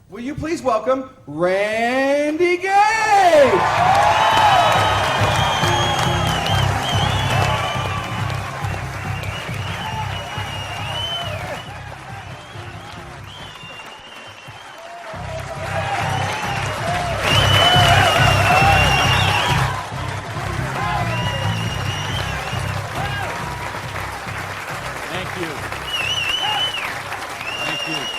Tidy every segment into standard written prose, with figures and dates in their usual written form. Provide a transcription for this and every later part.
Will you please welcome Randi Gage? Thank you. Thank you.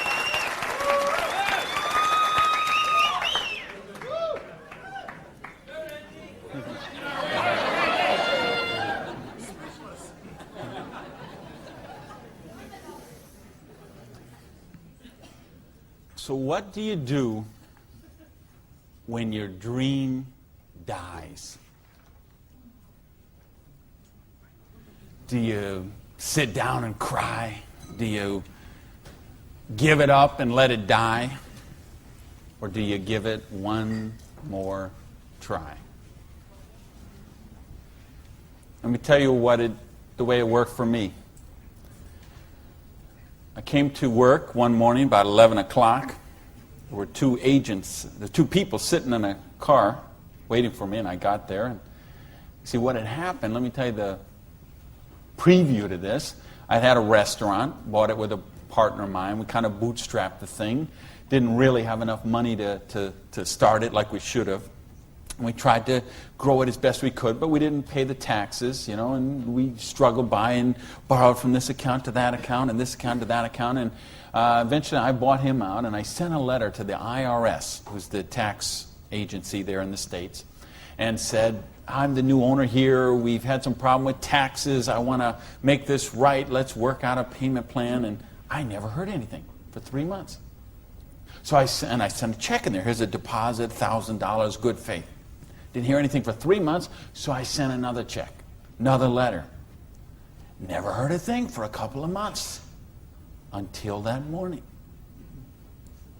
So what do you do when your dream dies? Do you sit down and cry? Do you give it up and let it die? Or do you give it one more try? Let me tell you the way it worked for me. I came to work one morning about 11 o'clock. There were two people sitting in a car waiting for me, and I got there. And see what had happened, let me tell you the preview to this. I had a restaurant, bought it with a partner of mine. We kind of bootstrapped the thing. Didn't really have enough money to start it like we should have. And we tried to grow it as best we could, but we didn't pay the taxes, and we struggled by and borrowed from this account to that account and this account to that account. And eventually I bought him out, and I sent a letter to the IRS, who's the tax agency there in the States, and said, I'm the new owner here. We've had some problem with taxes. I want to make this right. Let's work out a payment plan. And I never heard anything for 3 months. So I sent a check in there. Here's a deposit, $1,000, good faith. Didn't hear anything for 3 months, so I sent another check, another letter. Never heard a thing for a couple of months until that morning.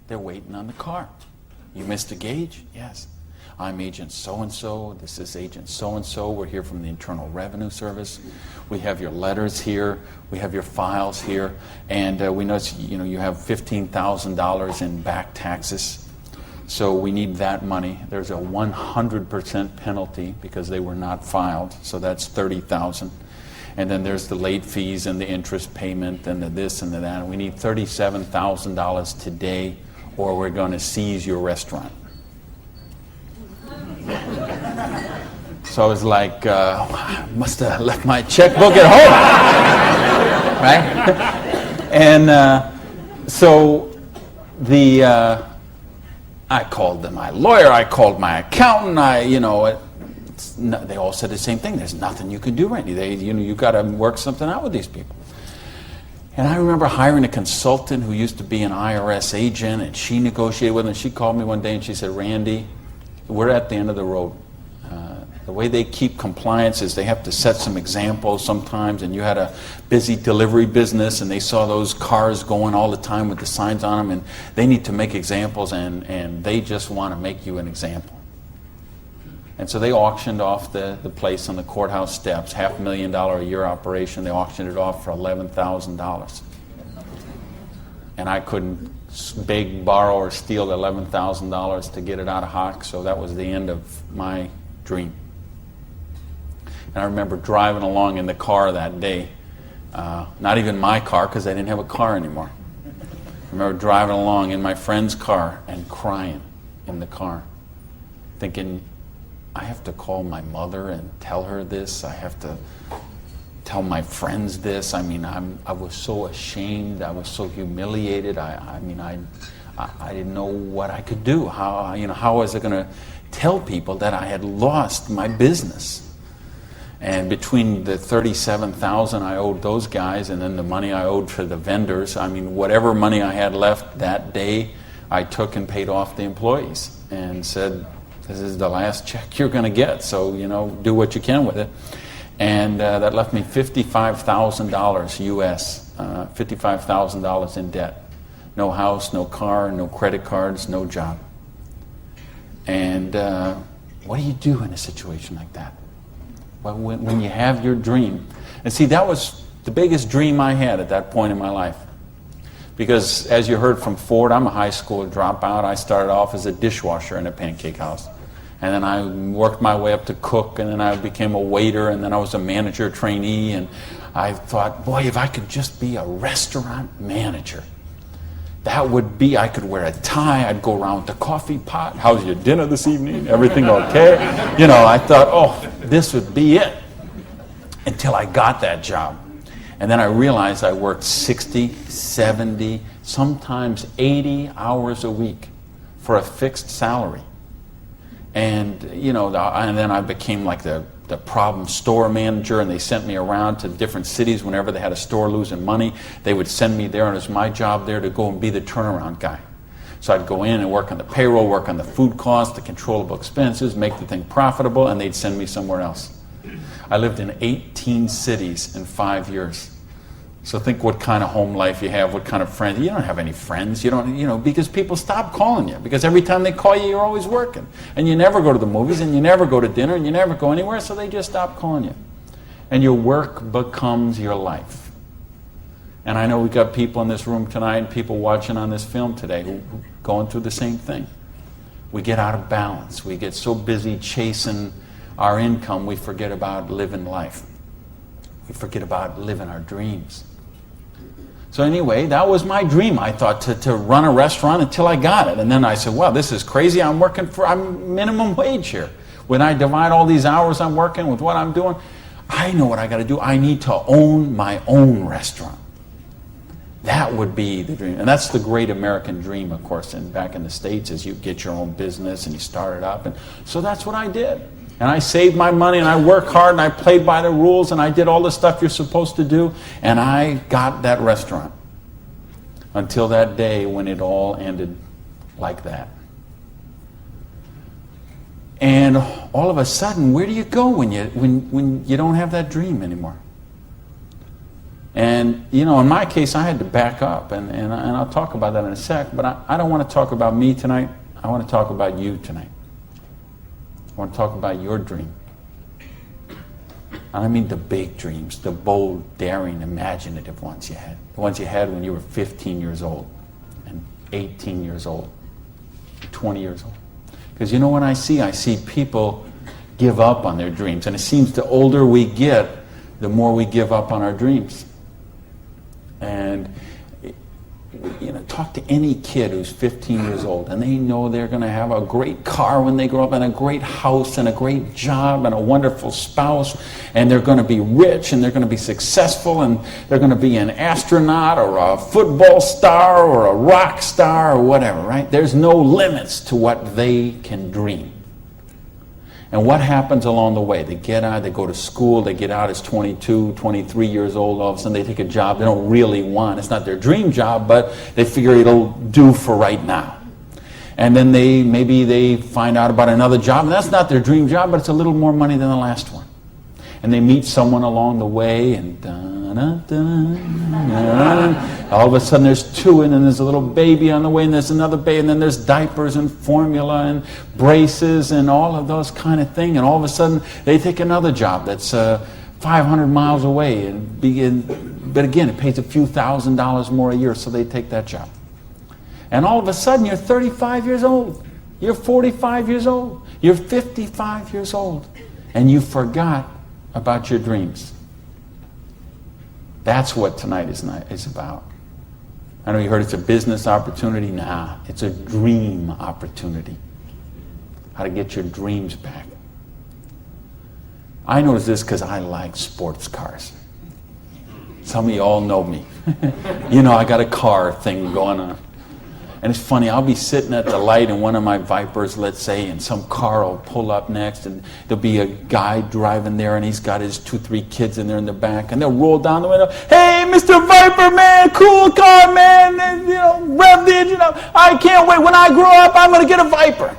They're waiting on the car. You Mr. Gage? Yes. I'm Agent so-and-so. This is Agent so-and-so. We're here from the Internal Revenue Service. We have your letters here. We have your files here. And we notice you have $15,000 in back taxes. So we need that money. There's a 100% penalty because they were not filed. So that's $30,000. And then there's the late fees and the interest payment and the this and the that. And we need $37,000 today, or we're going to seize your restaurant. So I was like, I must have left my checkbook at home, right? And so I called my lawyer, I called my accountant, they all said the same thing. There's nothing you can do, Randy. You got to work something out with these people. And I remember hiring a consultant who used to be an IRS agent, and she negotiated with him. She called me one day and she said, Randy, we're at the end of the road. The way they keep compliance is they have to set some examples sometimes, and you had a busy delivery business and they saw those cars going all the time with the signs on them, and they need to make examples, and they just want to make you an example. And so they auctioned off the place on the courthouse steps, $500,000 a year operation. They auctioned it off for $11,000. And I couldn't beg, borrow, or steal $11,000 to get it out of hock, so that was the end of my dream. And I remember driving along in the car that day, not even my car because I didn't have a car anymore. I remember driving along in my friend's car and crying in the car, thinking, I have to call my mother and tell her this. I have to tell my friends this. I mean, I was so ashamed. I was so humiliated. I didn't know what I could do. How was I going to tell people that I had lost my business? And between the $37,000 I owed those guys and then the money I owed for the vendors, whatever money I had left that day, I took and paid off the employees and said, this is the last check you're going to get, so, do what you can with it. And that left me $55,000 US, $55,000 in debt. No house, no car, no credit cards, no job. And what do you do in a situation like that? Well, when you have your dream. And see, that was the biggest dream I had at that point in my life. Because as you heard from Ford, I'm a high school dropout. I started off as a dishwasher in a pancake house. And then I worked my way up to cook, and then I became a waiter, and then I was a manager trainee. And I thought, boy, if I could just be a restaurant manager, that would be, I could wear a tie, I'd go around with the coffee pot. How's your dinner this evening? Everything okay? You know, I thought, oh, this would be it. Until I got that job. And then I realized I worked 60, 70, sometimes 80 hours a week for a fixed salary. And, you know, and then I became like the problem store manager, and they sent me around to different cities whenever they had a store losing money. They would send me there, and it was my job there to go and be the turnaround guy. So I'd go in and work on the payroll, work on the food costs, the controllable expenses, make the thing profitable, and they'd send me somewhere else. I lived in 18 cities in 5 years. So think what kind of home life you have, what kind of friends. You don't have any friends. You don't, you know, because people stop calling you. Because every time they call you, you're always working. And you never go to the movies, and you never go to dinner, and you never go anywhere, so they just stop calling you. And your work becomes your life. And I know we've got people in this room tonight and people watching on this film today who going through the same thing. We get out of balance. We get so busy chasing our income, we forget about living life. We forget about living our dreams. So anyway, that was my dream. I thought to run a restaurant until I got it. And then I said, well, this is crazy. I'm minimum wage here. When I divide all these hours I'm working with what I'm doing, I know what I got to do. I need to own my own restaurant. That would be the dream. And that's the great American dream, of course. And back in the States, is you get your own business and you start it up. And so that's what I did. And I saved my money, and I worked hard, and I played by the rules, and I did all the stuff you're supposed to do, and I got that restaurant. Until that day when it all ended like that. And all of a sudden, where do you go when you don't have that dream anymore? And, you know, in my case, I had to back up, and I'll talk about that in a sec, but I don't want to talk about me tonight. I want to talk about you tonight. I want to talk about your dream. I mean the big dreams, the bold, daring, imaginative ones you had. The ones you had when you were 15 years old, and 18 years old, 20 years old. Because you know what I see people give up on their dreams. And it seems the older we get, the more we give up on our dreams. And you know, talk to any kid who's 15 years old, and they know they're going to have a great car when they grow up, and a great house, and a great job, and a wonderful spouse, and they're going to be rich, and they're going to be successful, and they're going to be an astronaut, or a football star, or a rock star, or whatever, right? There's no limits to what they can dream. And what happens along the way? They get out, they go to school, they get out as 22, 23 years old, all of a sudden they take a job they don't really want. It's not their dream job, but they figure it'll do for right now. And then maybe they find out about another job, and that's not their dream job, but it's a little more money than the last one. And they meet someone along the way, and all of a sudden there's two, and then there's a little baby on the way, and there's another baby, and then there's diapers and formula and braces and all of those kind of things. And all of a sudden they take another job that's 500 miles away, but again, it pays a few $1,000s more a year, so they take that job. And all of a sudden you're 35 years old, you're 45 years old, you're 55 years old, and you forgot about your dreams. That's what tonight is about. I know you heard it's a business opportunity. Nah, it's a dream opportunity. How to get your dreams back. I noticed this because I like sports cars. Some of you all know me. You know, I got a car thing going on. And it's funny, I'll be sitting at the light in one of my Vipers, let's say, and some car will pull up next, and there'll be a guy driving there, and he's got his 2-3 kids in there in the back, and they'll roll down the window, "Hey, Mr. Viper, man, cool car, man, and, you know, rev the engine up. I can't wait. When I grow up, I'm going to get a Viper."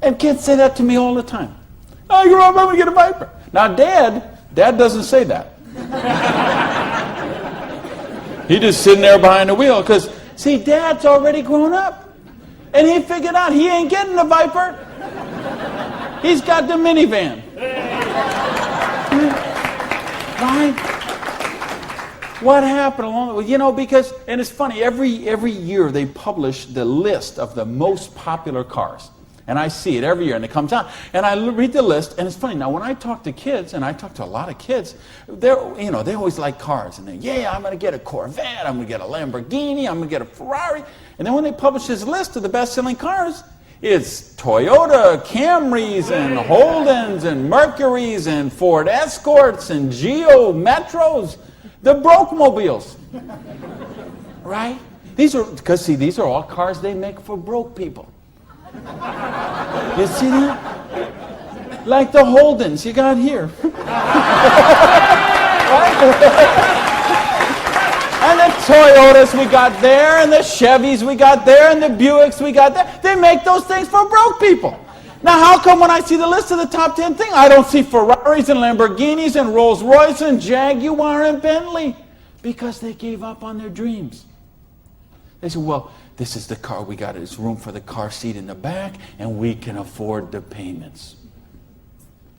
And kids say that to me all the time. "I grow up, I'm going to get a Viper." Now, Dad doesn't say that. He's just sitting there behind the wheel, because see, Dad's already grown up. And he figured out he ain't getting the Viper. He's got the minivan. Right? What happened along the way? You know, because, and it's funny, every year they publish the list of the most popular cars. And I see it every year, and it comes out. And I read the list, and it's funny. Now, when I talk to kids, and I talk to a lot of kids, they always like cars. And I'm going to get a Corvette, I'm going to get a Lamborghini, I'm going to get a Ferrari. And then when they publish this list of the best-selling cars, it's Toyota Camrys and Holdens and Mercurys and Ford Escorts and Geo Metros, the broke mobiles, right? These are all cars they make for broke people. You see that? Like the Holdens you got here. Right? And the Toyotas we got there, and the Chevys we got there, and the Buicks we got there. They make those things for broke people. Now, how come when I see the list of the top 10 things, I don't see Ferraris and Lamborghinis and Rolls Royce and Jaguar and Bentley? Because they gave up on their dreams. They said, well, this is the car we got. There's room for the car seat in the back, and we can afford the payments.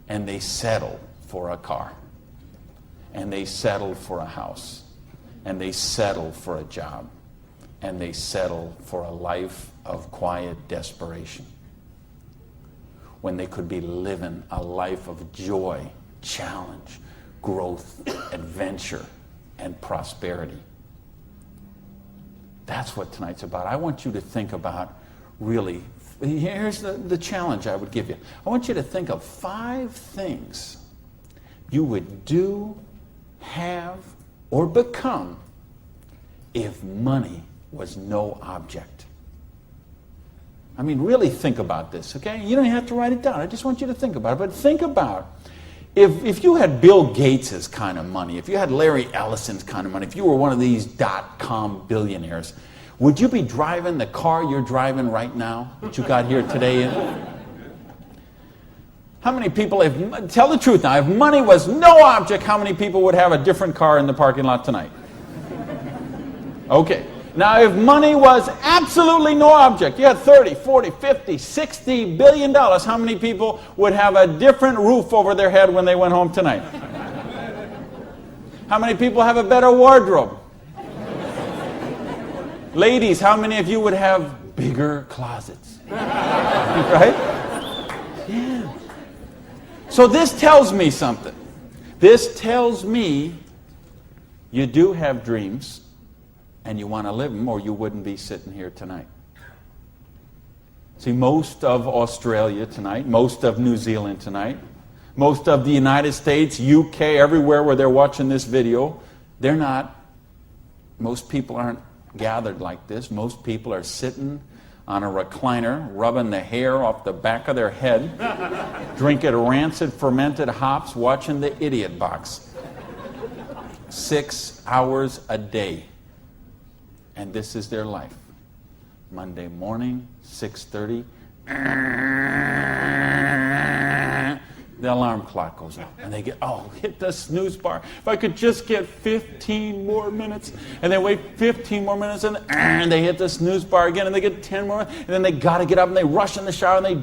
And they settle for a car. And they settle for a house. And they settle for a job. And they settle for a life of quiet desperation. When they could be living a life of joy, challenge, growth, adventure, and prosperity. That's what tonight's about. I want you to think about, really, here's the challenge I would give you. I want you to think of 5 things you would do, have, or become if money was no object. I mean, really think about this, okay? You don't have to write it down. I just want you to think about it. But think about, if you had Bill Gates' kind of money, if you had Larry Ellison's kind of money, if you were one of these .com billionaires, would you be driving the car you're driving right now that you got here today in? How many people, tell the truth now, if money was no object, how many people would have a different car in the parking lot tonight? Okay. Now, if money was absolutely no object, you had 30, 40, 50, 60 billion dollars, how many people would have a different roof over their head when they went home tonight? How many people have a better wardrobe? Ladies, how many of you would have bigger closets? Right? Yeah. So this tells me something. This tells me you do have dreams. And you want to live them, or you wouldn't be sitting here tonight. See, most of Australia tonight, most of New Zealand tonight, most of the United States, UK, everywhere where they're watching this video, most people aren't gathered like this. Most people are sitting on a recliner, rubbing the hair off the back of their head, drinking rancid fermented hops, watching the Idiot Box. 6 hours a day. And this is their life. Monday morning, 6:30. The alarm clock goes off. And they hit the snooze bar. If I could just get 15 more minutes. And they wait 15 more minutes, and they hit the snooze bar again, and they get 10 more. And then they got to get up, and they rush in the shower, and they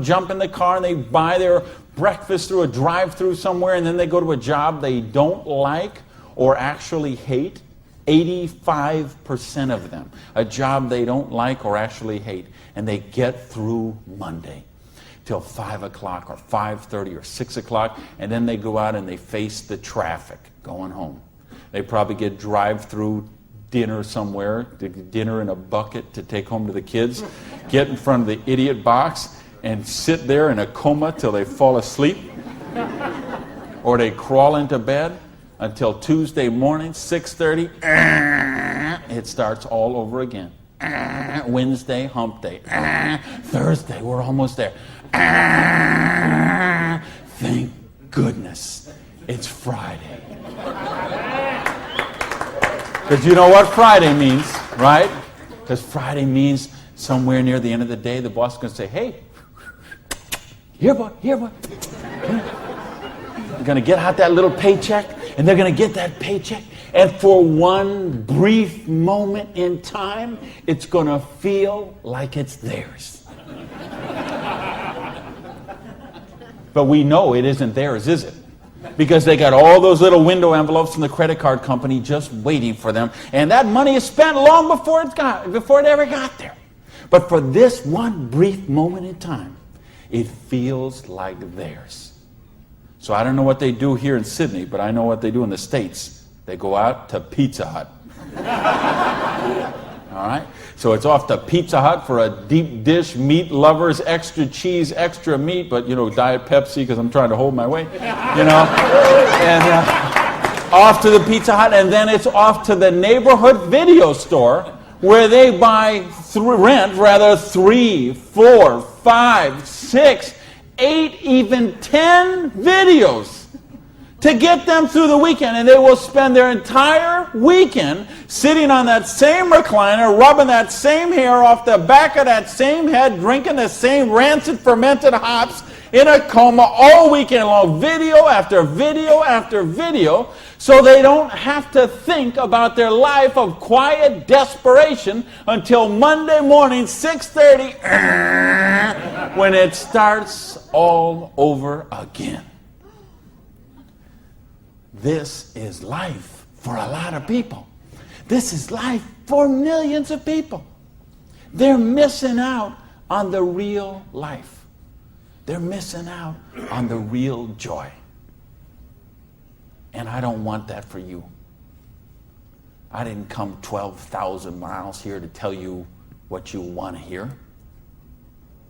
jump in the car, and they buy their breakfast through a drive-thru somewhere, and then they go to a job they don't like or actually hate. 85% of them, a job they don't like or actually hate, and they get through Monday till 5 o'clock or 5:30 or 6 o'clock, and then they go out and they face the traffic going home. They probably get drive-through dinner somewhere, dinner in a bucket to take home to the kids, get in front of the Idiot Box and sit there in a coma till they fall asleep, or they crawl into bed until Tuesday morning, 6:30, it starts all over again. Wednesday, hump day. Thursday, we're almost there. Thank goodness it's Friday. Because you know what Friday means, right? Because Friday means somewhere near the end of the day, the boss is going to say, hey, here, boy. You're going to get out that little paycheck, and they're going to get that paycheck, and for one brief moment in time, it's going to feel like it's theirs. But we know it isn't theirs, is it? because they got all those little window envelopes from the credit card company just waiting for them. And that money is spent long before it ever got there. But for this one brief moment in time, it feels like theirs. So I don't know what they do here in Sydney, but I know what they do in the States. They go out to Pizza Hut. All right? So it's off to Pizza Hut for a deep dish, meat lovers, extra cheese, extra meat, but, Diet Pepsi because I'm trying to hold my weight, And off to the Pizza Hut, and then it's off to the neighborhood video store where they rent 3, 4, 5, 6, 8, even 10 videos to get them through the weekend. And they will spend their entire weekend sitting on that same recliner, rubbing that same hair off the back of that same head, drinking the same rancid fermented hops in a coma all weekend long, video after video after video, so they don't have to think about their life of quiet desperation until Monday morning, 6:30, when it starts all over again. This is life for a lot of people. This is life for millions of people. They're missing out on the real life. They're missing out on the real joy. And I don't want that for you. I didn't come 12,000 miles here to tell you what you want to hear.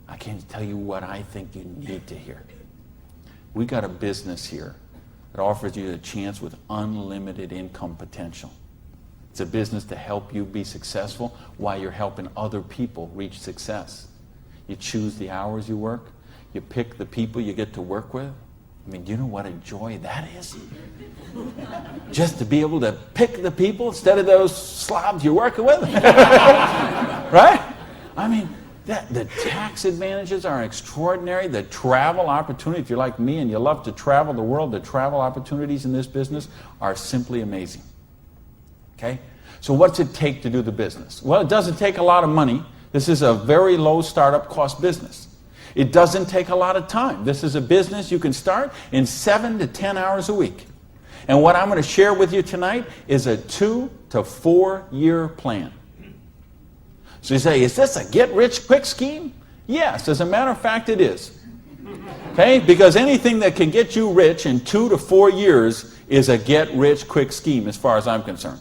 I came to tell you what I think you need to hear. We got a business here that offers you a chance with unlimited income potential. It's a business to help you be successful while you're helping other people reach success. You choose the hours you work. You pick the people you get to work with. I mean, do you know what a joy that is? Just to be able to pick the people instead of those slobs you're working with. Right? I mean, the tax advantages are extraordinary. The travel opportunity, if you're like me and you love to travel the world, the travel opportunities in this business are simply amazing. Okay? So what's it take to do the business? Well, it doesn't take a lot of money. This is a very low startup cost business. It doesn't take a lot of time. This is a business you can start in 7 to 10 hours a week. And what I'm going to share with you tonight is a 2 to 4 year plan. So you say, is this a get-rich-quick scheme? Yes, as a matter of fact, it is. Okay? Because anything that can get you rich in 2 to 4 years is a get-rich-quick scheme as far as I'm concerned.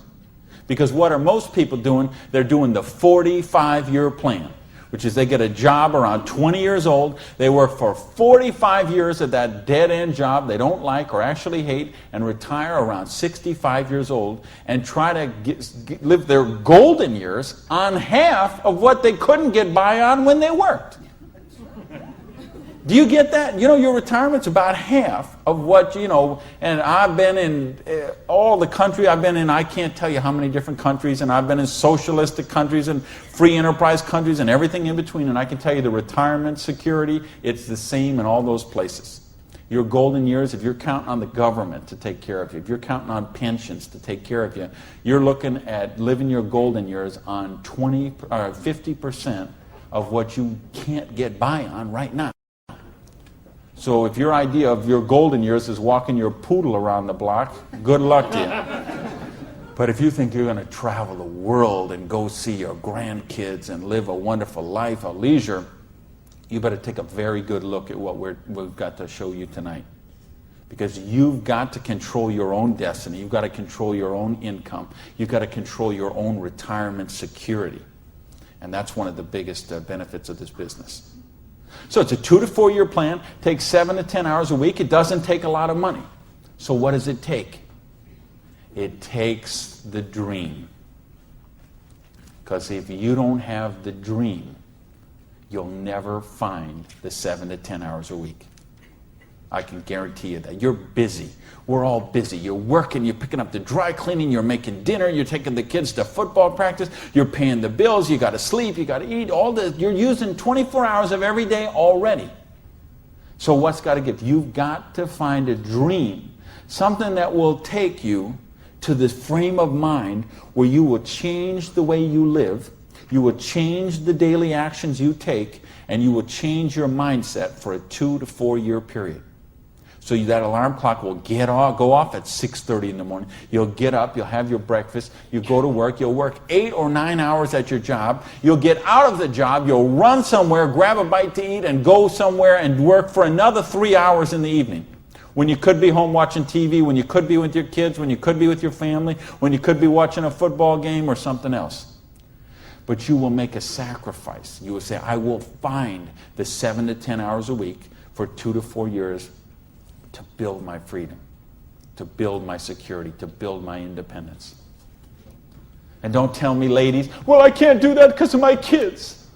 Because what are most people doing? They're doing the 45-year plan, which is they get a job around 20 years old. They work for 45 years at that dead-end job they don't like or actually hate and retire around 65 years old and try to live their golden years on half of what they couldn't get by on when they worked. Do you get that? Your retirement's about half of what, and I've been in all the country I've been in. I can't tell you how many different countries, and I've been in socialistic countries and free enterprise countries and everything in between, and I can tell you the retirement security, it's the same in all those places. Your golden years, if you're counting on the government to take care of you, if you're counting on pensions to take care of you, you're looking at living your golden years on 50% of what you can't get by on right now. So if your idea of your golden years is walking your poodle around the block, good luck to you. But if you think you're going to travel the world and go see your grandkids and live a wonderful life of leisure, you better take a very good look at what we've got to show you tonight. Because you've got to control your own destiny. You've got to control your own income. You've got to control your own retirement security. And that's one of the biggest benefits of this business. So it's a 2 to 4 year plan, takes 7 to 10 hours a week. It doesn't take a lot of money. So what does it take? It takes the dream. Because if you don't have the dream, you'll never find the 7 to 10 hours a week. I can guarantee you that. You're busy. We're all busy. You're working, you're picking up the dry cleaning, you're making dinner, you're taking the kids to football practice, you're paying the bills, you got to sleep, you got to eat, all this. You're using 24 hours of every day already. So what's got to give? You've got to find a dream, something that will take you to this frame of mind where you will change the way you live, you will change the daily actions you take, and you will change your mindset for a 2 to 4 year period. So that alarm clock will go off at 6:30 in the morning. You'll get up, you'll have your breakfast, you go to work, you'll work 8 or 9 hours at your job, you'll get out of the job, you'll run somewhere, grab a bite to eat, and go somewhere and work for another 3 hours in the evening. When you could be home watching TV, when you could be with your kids, when you could be with your family, when you could be watching a football game or something else. But you will make a sacrifice. You will say, I will find the 7 to 10 hours a week for 2 to 4 years to build my freedom, to build my security, to build my independence. And don't tell me, ladies, well, I can't do that because of my kids.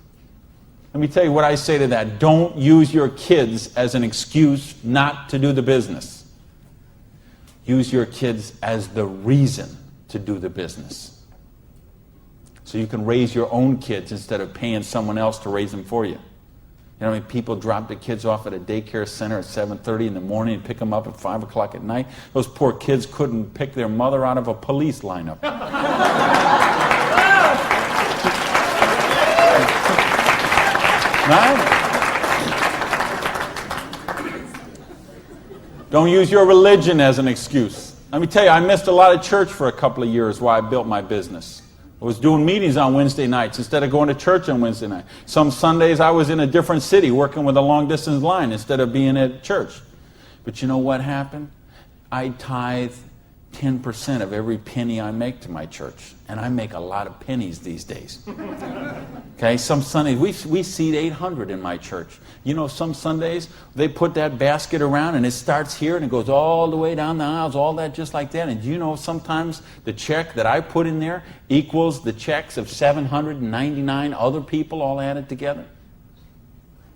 Let me tell you what I say to that. Don't use your kids as an excuse not to do the business. Use your kids as the reason to do the business. So you can raise your own kids instead of paying someone else to raise them for you. You know how many people drop their kids off at a daycare center at 7:30 in the morning and pick them up at 5 o'clock at night? Those poor kids couldn't pick their mother out of a police lineup. Right? Don't use your religion as an excuse. Let me tell you, I missed a lot of church for a couple of years while I built my business. I was doing meetings on Wednesday nights instead of going to church on Wednesday night. Some Sundays I was in a different city working with a long-distance line instead of being at church. But you know what happened? I tithe 10% of every penny I make to my church. And I make a lot of pennies these days. Okay, some Sundays, we seat 800 in my church. You know, some Sundays, they put that basket around and it starts here and it goes all the way down the aisles, all that just like that. And you know, sometimes the check that I put in there equals the checks of 799 other people all added together.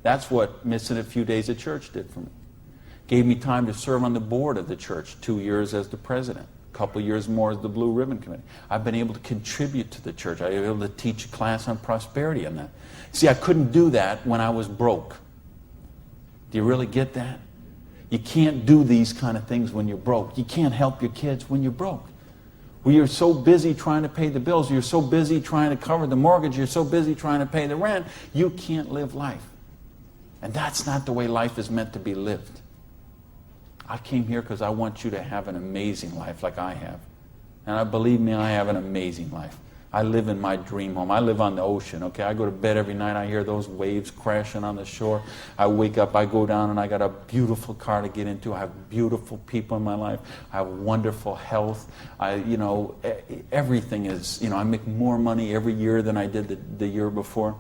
That's what missing a few days of church did for me. Gave me time to serve on the board of the church, 2 years as the president, a couple of years more as the Blue Ribbon Committee. I've been able to contribute to the church. I've been able to teach a class on prosperity on that. See, I couldn't do that when I was broke. Do you really get that? You can't do these kind of things when you're broke. You can't help your kids when you're broke. When you're so busy trying to pay the bills, you're so busy trying to cover the mortgage, you're so busy trying to pay the rent, you can't live life. And that's not the way life is meant to be lived. I came here because I want you to have an amazing life like I have. And believe me, I have an amazing life. I live in my dream home. I live on the ocean, okay? I go to bed every night. I hear those waves crashing on the shore. I wake up, I go down, and I got a beautiful car to get into. I have beautiful people in my life. I have wonderful health. Everything is, I make more money every year than I did the year before.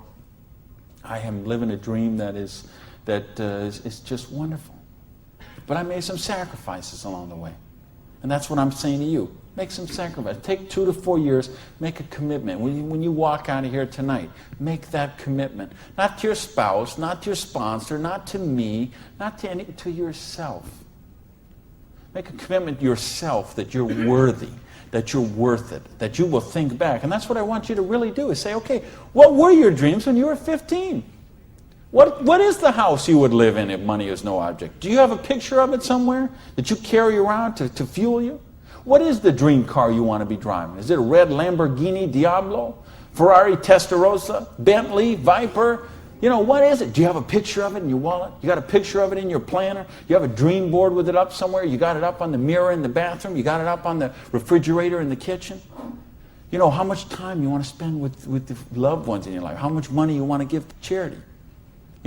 I am living a dream that is just wonderful. But I made some sacrifices along the way. And that's what I'm saying to you. Make some sacrifices. Take 2 to 4 years. Make a commitment. When you walk out of here tonight, make that commitment. Not to your spouse, not to your sponsor, not to me, not to yourself. Make a commitment to yourself that you're worthy, that you're worth it, that you will think back. And that's what I want you to really do, is say, okay, what were your dreams when you were 15? What is the house you would live in if money is no object? Do you have a picture of it somewhere that you carry around to fuel you? What is the dream car you want to be driving? Is it a red Lamborghini Diablo? Ferrari Testarossa? Bentley? Viper? What is it? Do you have a picture of it in your wallet? You got a picture of it in your planner? You have a dream board with it up somewhere? You got it up on the mirror in the bathroom? You got it up on the refrigerator in the kitchen? How much time you want to spend with the loved ones in your life? How much money you want to give to charity?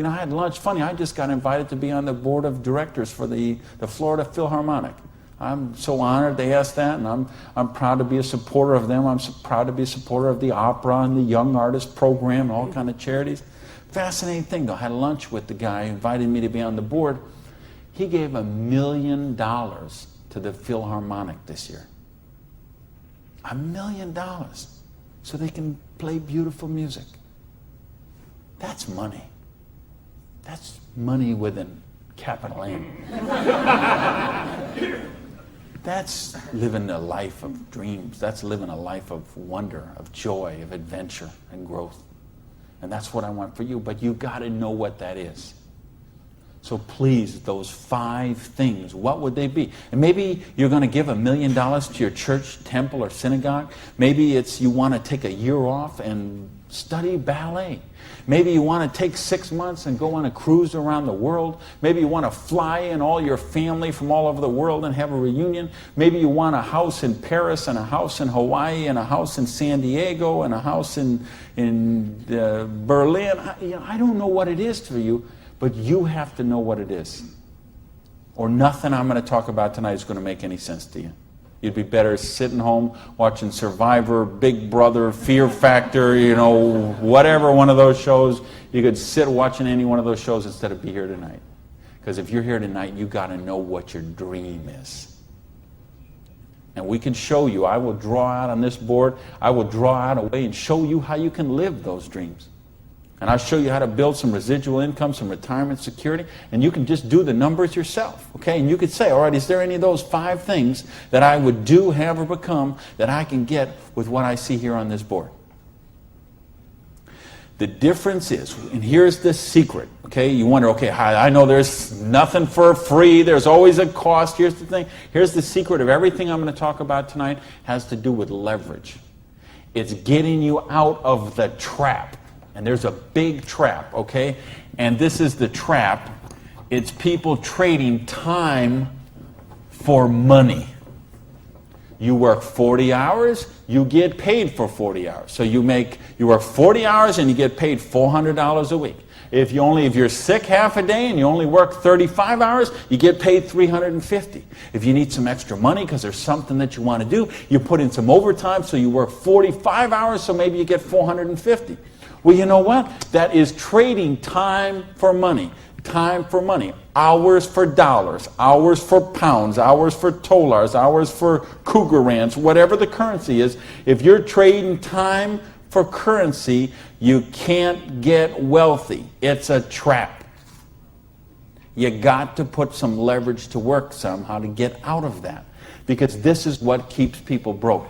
I had lunch. Funny, I just got invited to be on the board of directors for the Florida Philharmonic. I'm so honored they asked that, and I'm proud to be a supporter of them. I'm so proud to be a supporter of the opera and the Young Artist Program and all kind of charities. Fascinating thing, though. I had lunch with the guy who invited me to be on the board. He gave $1 million to the Philharmonic this year. $1 million. So they can play beautiful music. That's money. That's money with a capital M. That's living a life of dreams. That's living a life of wonder, of joy, of adventure and growth. And that's what I want for you. But you got to know what that is. So please, those 5 things, what would they be? And maybe you're going to give $1 million to your church, temple, or synagogue. Maybe it's you want to take a year off and study ballet. Maybe you want to take 6 months and go on a cruise around the world. Maybe you want to fly in all your family from all over the world and have a reunion. Maybe you want a house in Paris and a house in Hawaii and a house in San Diego and a house in Berlin. I don't know what it is for you, but you have to know what it is. Or nothing I'm going to talk about tonight is going to make any sense to you. You'd be better sitting home watching Survivor, Big Brother, Fear Factor, whatever one of those shows. You could sit watching any one of those shows instead of be here tonight. Because if you're here tonight, you got to know what your dream is. And we can show you. I will draw out on this board. I will draw out a way and show you how you can live those dreams. And I'll show you how to build some residual income, some retirement security, and you can just do the numbers yourself, okay? And you could say, all right, is there any of those 5 things that I would do, have, or become that I can get with what I see here on this board? The difference is, and here's the secret, okay? You wonder, okay, I know there's nothing for free. There's always a cost. Here's the thing. Here's the secret of everything I'm going to talk about tonight has to do with leverage. It's getting you out of the trap. And there's a big trap, okay? And this is the trap. It's people trading time for money. You work 40 hours, you get paid for 40 hours. So you work 40 hours and you get paid $400 a week. If you're sick half a day and you only work 35 hours, you get paid $350. If you need some extra money because there's something that you want to do, you put in some overtime, so you work 45 hours, so maybe you get $450. Well, you know what? That is trading time for money. Time for money. Hours for dollars. Hours for pounds. Hours for dollars. Hours for cougar rands. Whatever the currency is. If you're trading time for currency, you can't get wealthy. It's a trap. You got to put some leverage to work somehow to get out of that. Because this is what keeps people broke.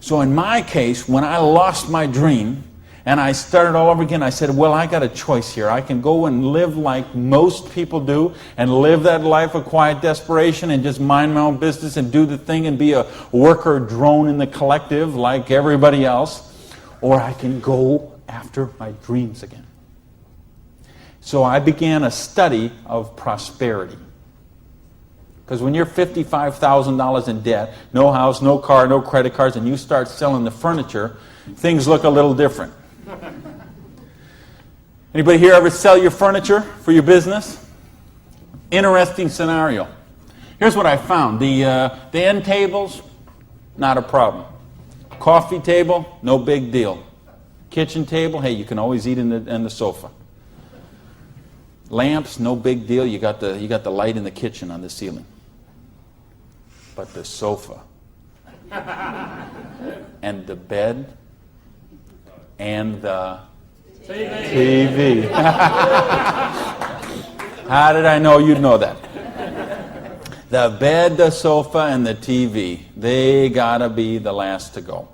So in my case, when I lost my dream, and I started all over again, I said, well, I got a choice here. I can go and live like most people do and live that life of quiet desperation and just mind my own business and do the thing and be a worker drone in the collective like everybody else. Or I can go after my dreams again. So I began a study of prosperity. Because when you're $55,000 in debt, no house, no car, no credit cards, and you start selling the furniture, things look a little different. Anybody here ever sell your furniture for your business? Interesting scenario. Here's what I found. The end tables, not a problem. Coffee table, no big deal. Kitchen table, hey, you can always eat in the sofa. Lamps, no big deal. You got the light in the kitchen on the ceiling. But the sofa and the bed and the TV. How did I know you'd know that? The bed, the sofa, and the TV, they gotta be the last to go.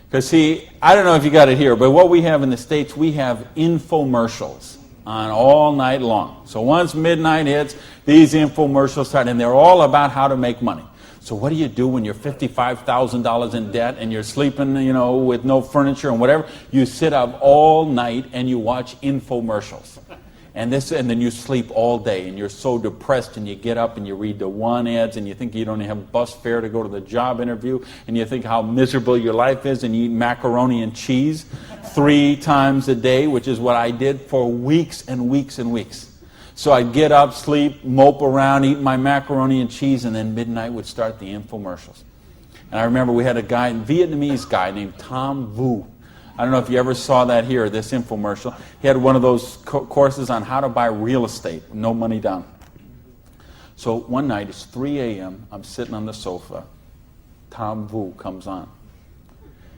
Because see, I don't know if you got it here, but what we have in the States, we have infomercials on all night long. So once midnight hits, these infomercials start, and they're all about how to make money. So what do you do when you're $55,000 in debt and you're sleeping, with no furniture and whatever? You sit up all night and you watch infomercials. And then you sleep all day and you're so depressed, and you get up and you read the one ads and you think you don't have bus fare to go to the job interview, and you think how miserable your life is, and you eat macaroni and cheese 3 times a day, which is what I did for weeks and weeks and weeks. So I'd get up, sleep, mope around, eat my macaroni and cheese, and then midnight would start the infomercials. And I remember we had a Vietnamese guy named Tom Vu. I don't know if you ever saw that here, this infomercial. He had one of those courses on how to buy real estate, no money down. So one night, it's 3 a.m., I'm sitting on the sofa. Tom Vu comes on.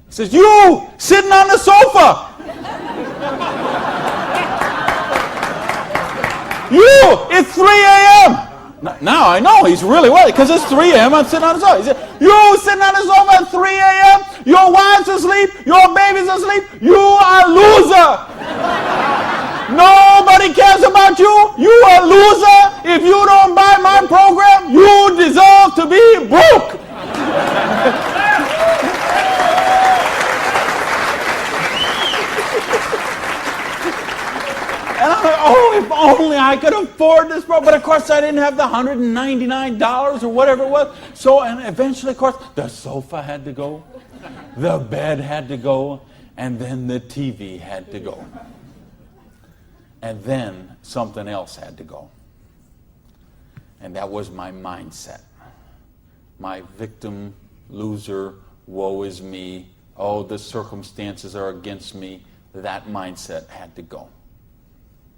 He says, "You, sitting on the sofa! You, it's 3 a.m. Now I know he's really worried, because it's 3 a.m. I'm sitting on the sofa. He said, "You sitting on the sofa at 3 a.m. Your wife's asleep. Your baby's asleep. You are a loser." Nobody cares about you. You a loser. If you don't buy my program, you deserve to be broke. And I'm like, oh, if only I could afford this program. But of course, I didn't have the $199 or whatever it was. So, and eventually, of course, the sofa had to go, the bed had to go, and then the TV had to go. And then something else had to go. And that was my mindset. My victim, loser, woe is me, oh, the circumstances are against me. That mindset had to go.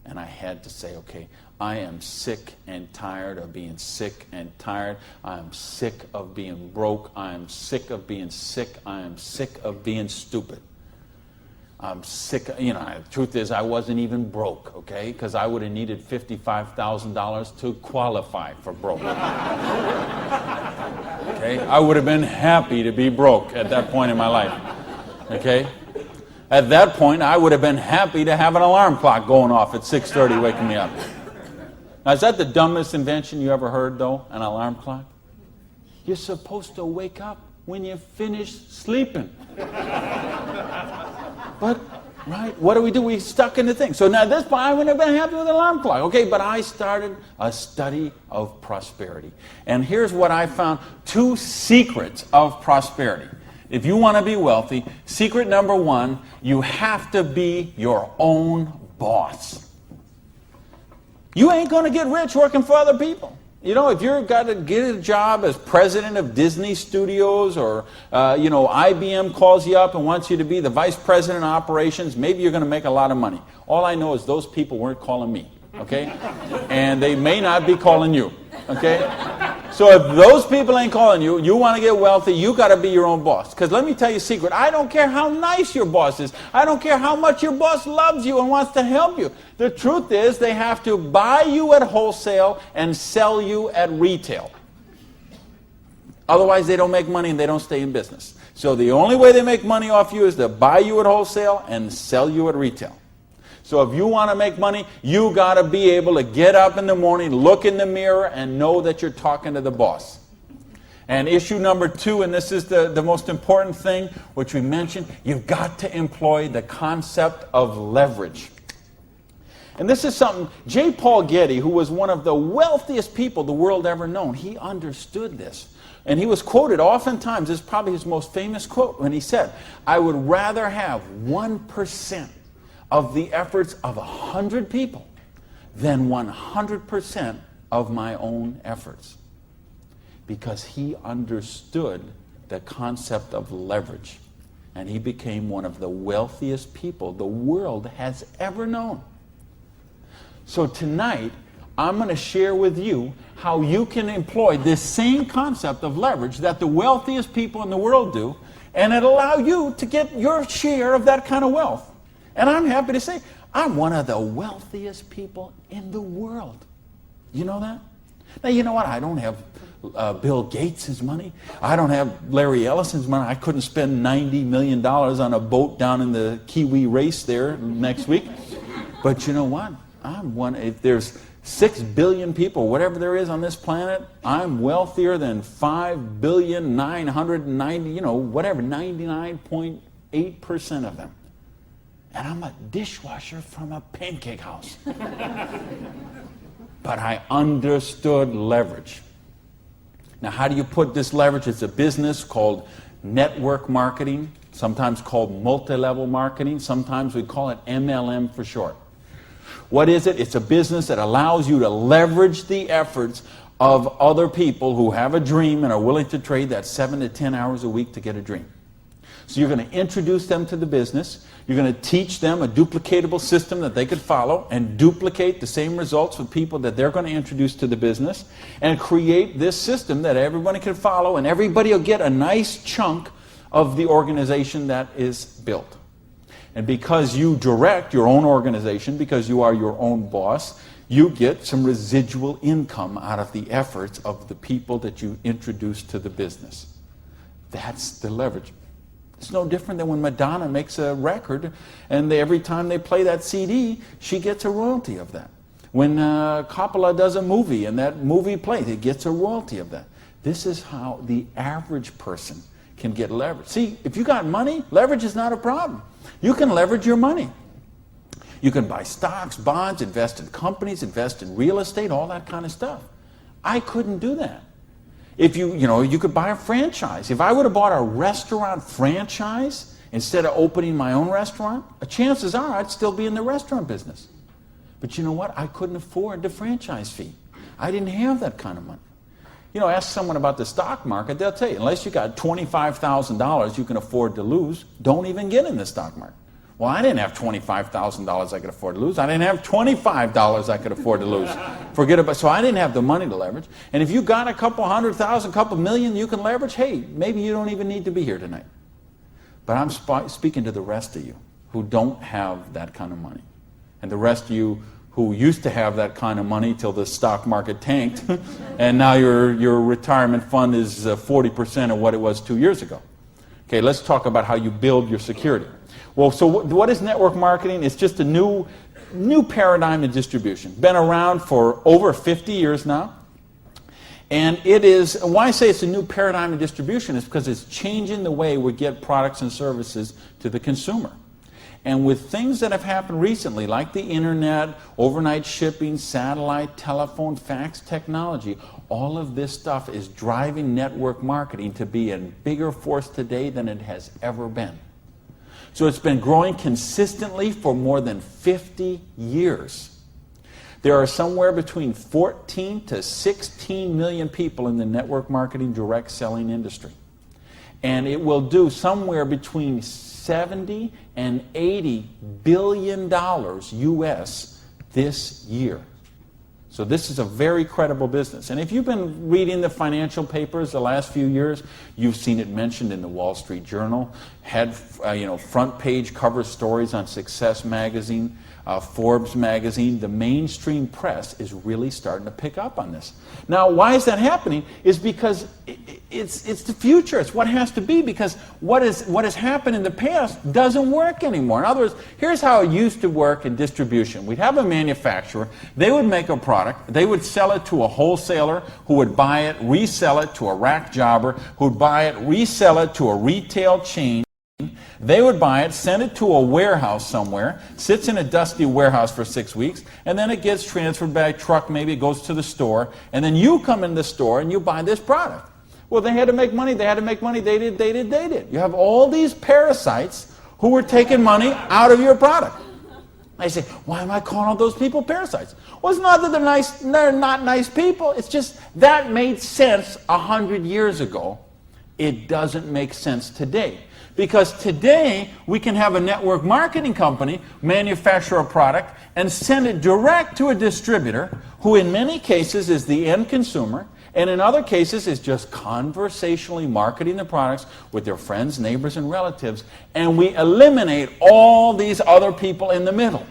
And I had to say, okay, I am sick and tired of being sick and tired. I am sick of being broke. I am sick of being sick. I am sick of being stupid. I'm sick, the truth is I wasn't even broke, okay? Because I would have needed $55,000 to qualify for broke. Okay? I would have been happy to be broke at that point in my life, okay? At that point, I would have been happy to have an alarm clock going off at 6:30 waking me up. Now, is that the dumbest invention you ever heard, though, an alarm clock? You're supposed to wake up when you finish sleeping. But, right, what do? We stuck in the thing. So now at this point, I wouldn't have been happy with an alarm clock. Okay, but I started a study of prosperity. And here's what I found. 2 secrets of prosperity. If you want to be wealthy, secret number 1, you have to be your own boss. You ain't going to get rich working for other people. If you've got to get a job as president of Disney Studios or, IBM calls you up and wants you to be the vice president of operations, maybe you're going to make a lot of money. All I know is those people weren't calling me, okay? And they may not be calling you, okay? So if those people ain't calling you, you want to get wealthy, you got to be your own boss. Because let me tell you a secret. I don't care how nice your boss is. I don't care how much your boss loves you and wants to help you. The truth is they have to buy you at wholesale and sell you at retail. Otherwise, they don't make money and they don't stay in business. So the only way they make money off you is to buy you at wholesale and sell you at retail. So if you want to make money, you got to be able to get up in the morning, look in the mirror, and know that you're talking to the boss. And issue number 2, and this is the most important thing, which we mentioned, you've got to employ the concept of leverage. And this is something, J. Paul Getty, who was one of the wealthiest people the world ever known, he understood this. And he was quoted oftentimes, this is probably his most famous quote, when he said, I would rather have 1% of the efforts of 100 people than 100% of my own efforts. Because he understood the concept of leverage. And he became one of the wealthiest people the world has ever known. So tonight, I'm going to share with you how you can employ this same concept of leverage that the wealthiest people in the world do, and it'll allow you to get your share of that kind of wealth. And I'm happy to say, I'm one of the wealthiest people in the world. You know that? Now, you know what? I don't have Bill Gates' money. I don't have Larry Ellison's money. I couldn't spend $90 million on a boat down in the Kiwi race there next week. But you know what? I'm one. If there's 6 billion people, whatever there is on this planet, I'm wealthier than 5,990, whatever, 99.8% of them. And I'm a dishwasher from a pancake house. But I understood leverage. Now, how do you put this leverage? It's a business called network marketing, sometimes called multi-level marketing. Sometimes we call it MLM for short. What is it? It's a business that allows you to leverage the efforts of other people who have a dream and are willing to trade that 7 to 10 hours a week to get a dream. So you're going to introduce them to the business. You're going to teach them a duplicatable system that they could follow and duplicate the same results with people that they're going to introduce to the business and create this system that everybody can follow, and everybody will get a nice chunk of the organization that is built. And because you direct your own organization, because you are your own boss, you get some residual income out of the efforts of the people that you introduce to the business. That's the leverage. It's no different than when Madonna makes a record, and every time they play that CD, she gets a royalty of that. When Coppola does a movie and that movie plays, it gets a royalty of that. This is how the average person can get leverage. See, if you got money, leverage is not a problem. You can leverage your money. You can buy stocks, bonds, invest in companies, invest in real estate, all that kind of stuff. I couldn't do that. If you could buy a franchise. If I would have bought a restaurant franchise instead of opening my own restaurant, chances are I'd still be in the restaurant business. But you know what? I couldn't afford the franchise fee. I didn't have that kind of money. Ask someone about the stock market, they'll tell you, unless you got $25,000 you can afford to lose, don't even get in the stock market. Well, I didn't have $25,000 I could afford to lose. I didn't have $25 I could afford to lose. So I didn't have the money to leverage. And if you got a couple $100,000, couple million you can leverage, hey, maybe you don't even need to be here tonight. But I'm speaking to the rest of you who don't have that kind of money. And the rest of you who used to have that kind of money till the stock market tanked, and now your retirement fund is 40% of what it was 2 years ago. Okay, let's talk about how you build your security. Well, so what is network marketing? It's just a new paradigm in distribution. Been around for over 50 years now. And it is, why I say it's a new paradigm in distribution is because it's changing the way we get products and services to the consumer. And with things that have happened recently, like the internet, overnight shipping, satellite, telephone, fax technology, all of this stuff is driving network marketing to be a bigger force today than it has ever been. So it's been growing consistently for more than 50 years. There are somewhere between 14 to 16 million people in the network marketing direct selling industry. And it will do somewhere between 70 and 80 billion dollars US this year. So this is a very credible business. And if you've been reading the financial papers the last few years, you've seen it mentioned in the Wall Street Journal, had front page cover stories on Success magazine, Forbes magazine. The mainstream press is really starting to pick up on this. Now, why is that happening? Is because it's the future. It's what has to be, because what has happened in the past doesn't work anymore. In other words, here's how it used to work in distribution. We'd have a manufacturer. They would make a product. They would sell it to a wholesaler who would buy it, resell it to a rack jobber who would buy it, resell it to a retail chain. They would buy it, send it to a warehouse somewhere, sits in a dusty warehouse for 6 weeks, and then it gets transferred by truck, maybe it goes to the store, and then you come in the store and you buy this product. Well, they had to make money, they did. You have all these parasites who were taking money out of your product. I say, why am I calling all those people parasites? Well, it's not that they're not nice people, it's just that made sense 100 years ago. It doesn't make sense today. Because today, we can have a network marketing company manufacture a product and send it direct to a distributor who in many cases is the end consumer, and in other cases is just conversationally marketing the products with their friends, neighbors, and relatives, and we eliminate all these other people in the middle.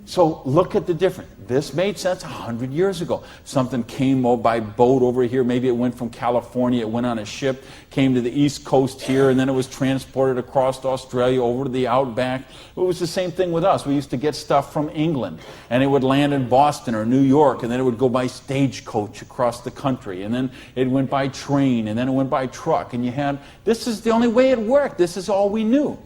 So look at the difference. This made sense 100 years ago. Something came by boat over here. Maybe it went from California, it went on a ship, came to the East Coast here, and then it was transported across to Australia, over to the outback. It was the same thing with us. We used to get stuff from England, and it would land in Boston or New York, and then it would go by stagecoach across the country, and then it went by train, and then it went by truck, and this is the only way it worked. This is all we knew.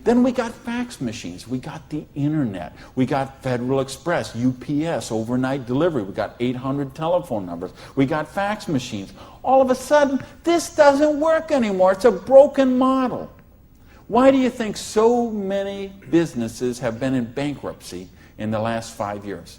Then we got fax machines, we got the internet, we got Federal Express, UPS, overnight delivery, we got 800 telephone numbers, we got fax machines. All of a sudden, this doesn't work anymore. It's a broken model. Why do you think so many businesses have been in bankruptcy in the last 5 years?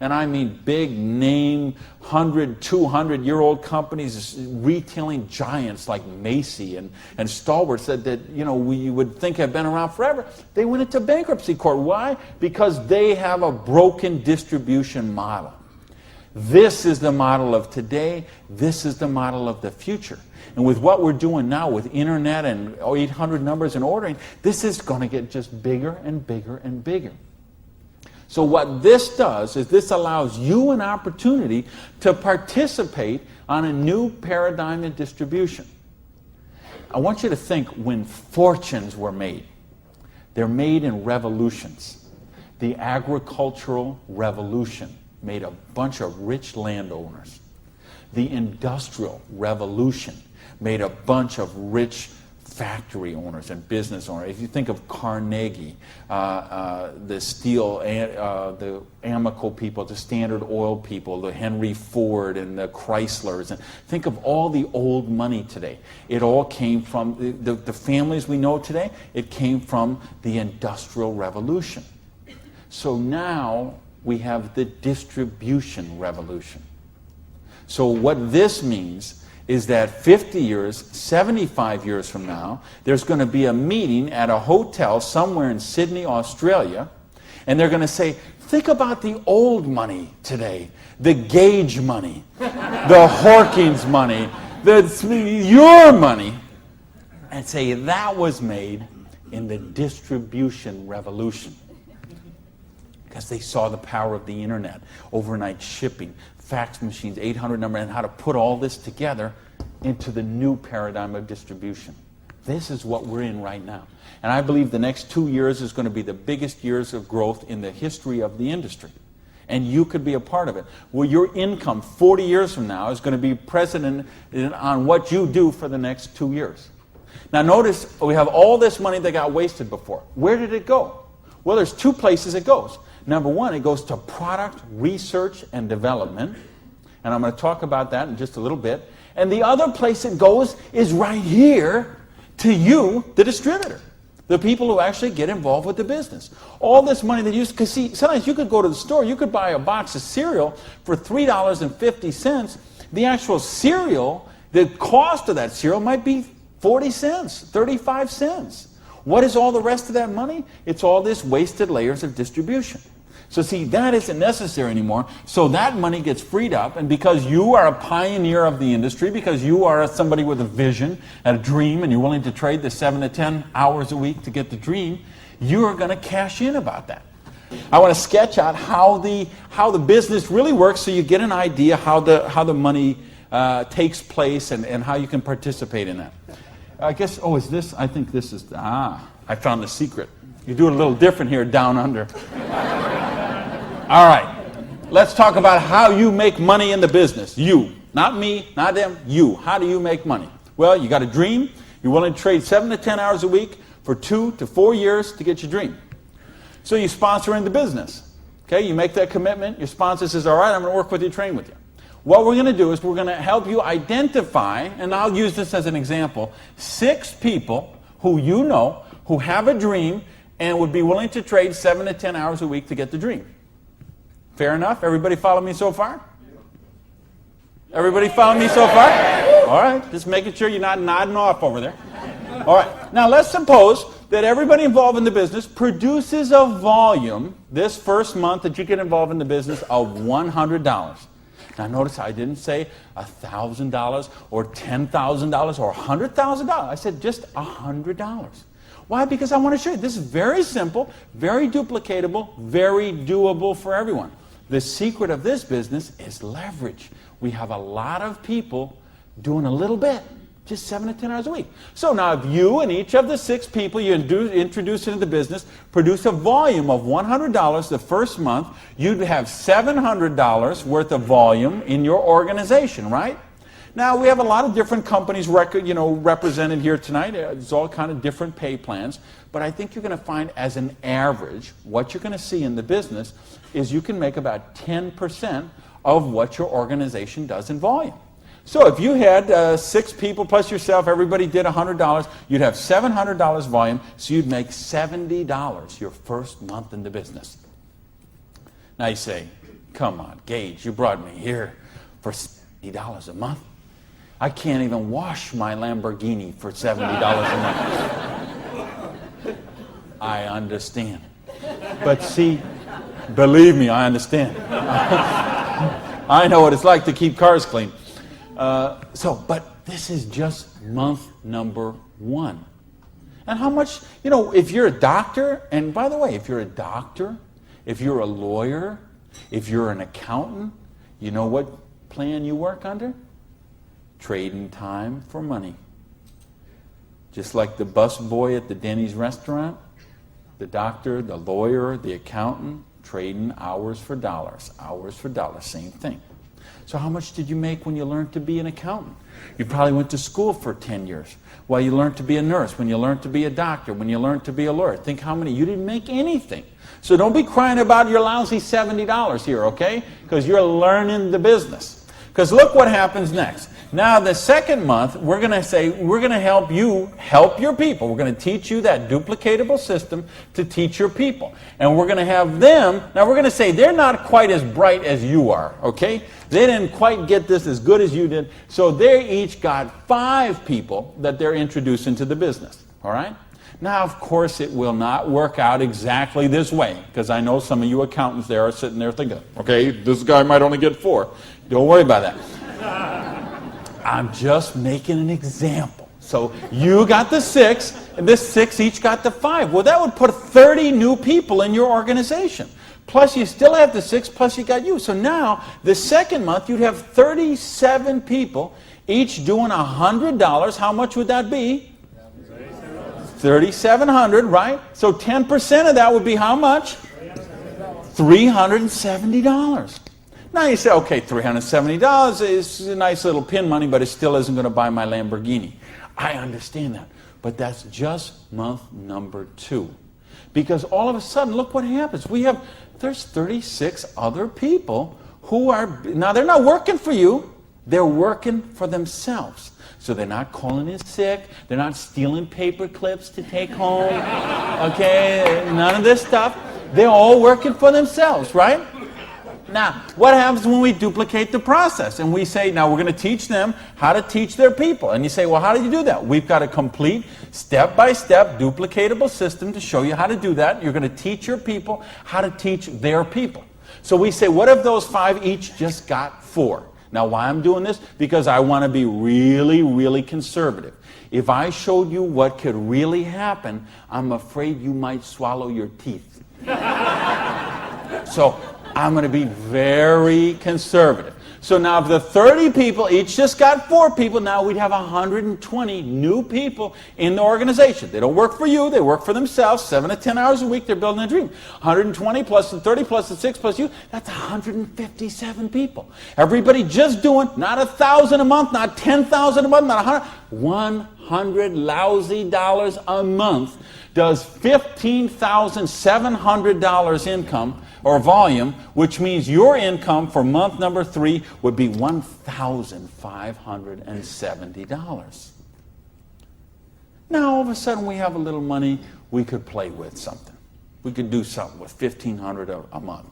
And I mean big name, 100, 200-year-old companies, retailing giants like Macy and Stalwarts that we would think have been around forever. They went into bankruptcy court. Why? Because they have a broken distribution model. This is the model of today. This is the model of the future. And with what we're doing now with internet and 800 numbers and ordering, this is going to get just bigger and bigger and bigger. So what this does is this allows you an opportunity to participate on a new paradigm in distribution. I want you to think when fortunes were made. They're made in revolutions. The agricultural revolution made a bunch of rich landowners. The industrial revolution made a bunch of rich factory owners and business owners. If you think of Carnegie, the steel, the Amoco people, the Standard Oil people, the Henry Ford and the Chryslers, and think of all the old money today. It all came from the families we know today. It came from the Industrial Revolution. So now we have the distribution revolution. So what this means is that 50 years, 75 years from now, there's going to be a meeting at a hotel somewhere in Sydney, Australia, and they're going to say, think about the old money today, the Gage money, the Hawkins money, your money, and say that was made in the distribution revolution. Because they saw the power of the internet, overnight shipping, fax machines, 800 number, and how to put all this together into the new paradigm of distribution. This is what we're in right now. And I believe the next 2 years is going to be the biggest years of growth in the history of the industry. And you could be a part of it. Well, your income 40 years from now is going to be present on what you do for the next 2 years. Now notice, we have all this money that got wasted before. Where did it go? Well, there's two places it goes. Number one, it goes to product research and development. And I'm going to talk about that in just a little bit. And the other place it goes is right here to you, the distributor. The people who actually get involved with the business. All this money that you use, because see, sometimes you could go to the store, you could buy a box of cereal for $3.50. The actual cereal, the cost of that cereal might be 40 cents, 35 cents. What is all the rest of that money? It's all this wasted layers of distribution. So see, that isn't necessary anymore. So that money gets freed up, and because you are a pioneer of the industry, because you are somebody with a vision and a dream, and you're willing to trade the 7 to 10 hours a week to get the dream, you are going to cash in about that. I want to sketch out how the business really works, so you get an idea how the money takes place and how you can participate in that. I guess, is this? I think this is, I found the secret. You do it a little different here down under. All right, let's talk about how you make money in the business. You, not me, not them, you. How do you make money? Well, you got a dream. You're willing to trade 7 to 10 hours a week for 2 to 4 years to get your dream. So you sponsor in the business. Okay, you make that commitment. Your sponsor says, all right, I'm going to work with you, train with you. What we're going to do is we're going to help you identify, and I'll use this as an example, 6 people who you know who have a dream and would be willing to trade 7 to 10 hours a week to get the dream. Fair enough? Everybody follow me so far? Everybody follow me so far? All right, just making sure you're not nodding off over there. All right, now let's suppose that everybody involved in the business produces a volume this first month that you get involved in the business of $100. Now notice I didn't say $1,000 or $10,000 or $100,000. I said just $100. Why? Because I want to show you this is very simple, very duplicatable, very doable for everyone. The secret of this business is leverage. We have a lot of people doing a little bit, just 7 to 10 hours a week. So now if you and each of the 6 people you introduce into the business produce a volume of $100 the first month, you'd have $700 worth of volume in your organization, right? Now, we have a lot of different companies represented here tonight. There's all kind of different pay plans. But I think you're going to find as an average, what you're going to see in the business is you can make about 10% of what your organization does in volume. So if you had 6 people plus yourself, everybody did $100, you'd have $700 volume, so you'd make $70 your first month in the business. Now you say, come on, Gage, you brought me here for $70 a month. I can't even wash my Lamborghini for $70 a month. I understand. But see, believe me, I understand. I know what it's like to keep cars clean. But this is just month number 1. And how much, if you're a doctor, and by the way, if you're a doctor, if you're a lawyer, if you're an accountant, you know what plan you work under? Trading time for money. Just like the bus boy at the Denny's restaurant, the doctor, the lawyer, the accountant, trading hours for dollars, same thing. So how much did you make when you learned to be an accountant? You probably went to school for 10 years. While you learned to be a nurse, when you learned to be a doctor, when you learned to be a lawyer. Think how many, you didn't make anything. So don't be crying about your lousy $70 here, okay? Because you're learning the business. Because look what happens next. Now the second month, we're going to say, we're going to help you help your people. We're going to teach you that duplicatable system to teach your people. And we're going to have them, now we're going to say they're not quite as bright as you are, okay? They didn't quite get this as good as you did. So they each got 5 people that they're introducing to the business, all right? Now, of course, it will not work out exactly this way, because I know some of you accountants there are sitting there thinking, okay, this guy might only get 4. Don't worry about that. I'm just making an example. So you got the 6, and this 6 each got the 5. Well, that would put 30 new people in your organization. Plus, you still have the 6, plus you got you. So now, the second month, you'd have 37 people, each doing $100. How much would that be? $3,700, right? So 10% of that would be how much? $370. Now you say, okay, $370 is a nice little pin money, but it still isn't going to buy my Lamborghini. I understand that. But that's just month number 2. Because all of a sudden, look what happens. There's 36 other people who are, now they're not working for you, they're working for themselves. So they're not calling in sick, they're not stealing paper clips to take home, okay, none of this stuff. They're all working for themselves, right? Now, what happens when we duplicate the process? And we say, now we're going to teach them how to teach their people. And you say, well, how do you do that? We've got a complete step-by-step duplicatable system to show you how to do that. You're going to teach your people how to teach their people. So we say, what if those 5 each just got 4? Now, why I'm doing this? Because I want to be really, really conservative. If I showed you what could really happen, I'm afraid you might swallow your teeth. So I'm going to be very conservative. So now if the 30 people each just got 4 people, now we'd have 120 new people in the organization. They don't work for you, they work for themselves. 7 to 10 hours a week, they're building a dream. 120 plus the 30 plus the 6 plus you, that's 157 people. Everybody just doing, not $1,000 a month, not $10,000 a month, not $100 lousy dollars a month does $15,700 income or volume, which means your income for month number 3 would be $1,570. Now, all of a sudden, we have a little money we could play with something. We could do something with $1,500 a month.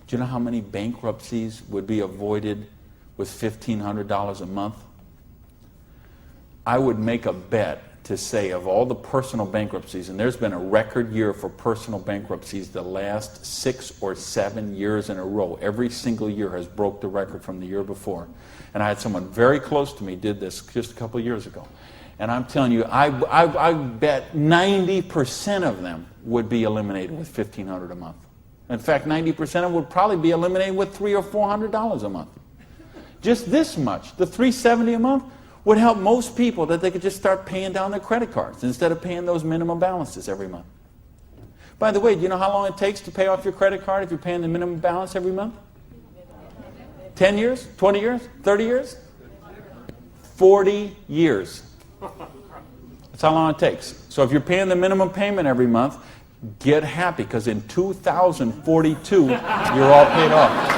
Do you know how many bankruptcies would be avoided with $1,500 a month? I would make a bet to say of all the personal bankruptcies, and there's been a record year for personal bankruptcies the last 6 or 7 years in a row. Every single year has broke the record from the year before. And I had someone very close to me did this just a couple of years ago. And I'm telling you, I bet 90% of them would be eliminated with $1,500 a month. In fact, 90% of them would probably be eliminated with $300 or $400 a month. Just this much, the $370 a month, would help most people that they could just start paying down their credit cards instead of paying those minimum balances every month. By the way, do you know how long it takes to pay off your credit card if you're paying the minimum balance every month? 10 years? 20 years? 30 years? 40 years. That's how long it takes. So if you're paying the minimum payment every month, get happy, because in 2042, you're all paid off.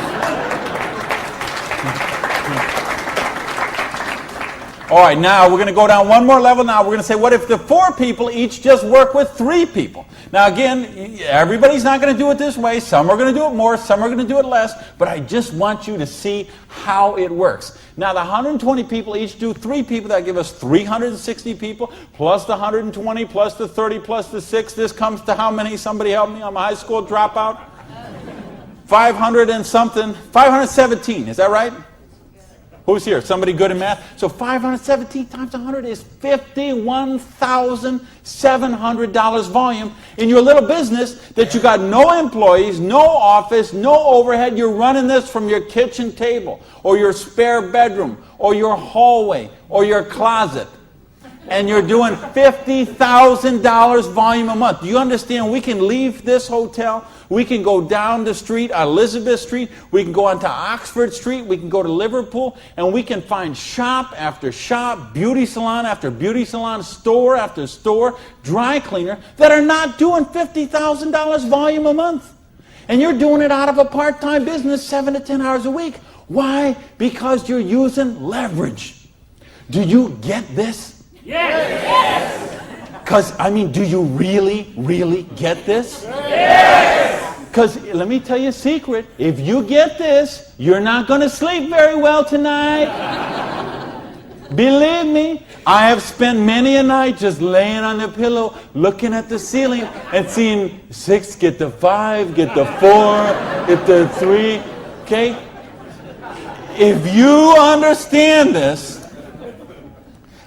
All right, now we're going to go down one more level. Now we're going to say, what if the 4 people each just work with 3 people? Now again, everybody's not going to do it this way. Some are going to do it more, some are going to do it less, but I just want you to see how it works. Now the 120 people each do 3 people. That give us 360 people, plus the 120, plus the 30, plus the 6. This comes to how many? Somebody help me. I'm a high school dropout. 500 and something. 517, is that right? Who's here? Somebody good in math? So 517 times 100 is $51,700 volume in your little business that you got no employees, no office, no overhead. You're running this from your kitchen table or your spare bedroom or your hallway or your closet. and you're doing $50,000 volume a month. Do you understand? We can leave this hotel. We can go down the street, Elizabeth Street. We can go onto Oxford Street. We can go to Liverpool, and we can find shop after shop, beauty salon after beauty salon, store after store, dry cleaner that are not doing $50,000 volume a month. And you're doing it out of a part-time business, 7 to 10 hours a week. Why? Because you're using leverage. Do you get this? Yes! Because, do you really, really get this? Yes! Because let me tell you a secret. If you get this, you're not going to sleep very well tonight. Believe me, I have spent many a night just laying on the pillow, looking at the ceiling and seeing 6 get the 5, get the 4, get the 3. Okay? If you understand this,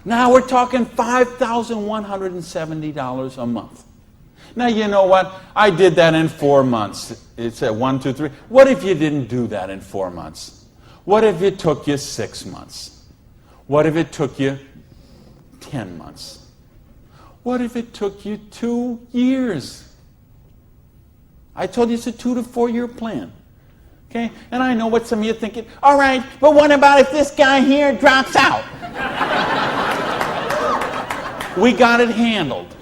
now we're talking $5,170 a month. Now, you know what? I did that in 4 months. It said 1, 2, 3. What if you didn't do that in 4 months? What if it took you 6 months? What if it took you 10 months? What if it took you 2 years? I told you it's a 2 to 4 year plan. Okay? And I know what some of you are thinking. All right, but what about if this guy here drops out? We got it handled.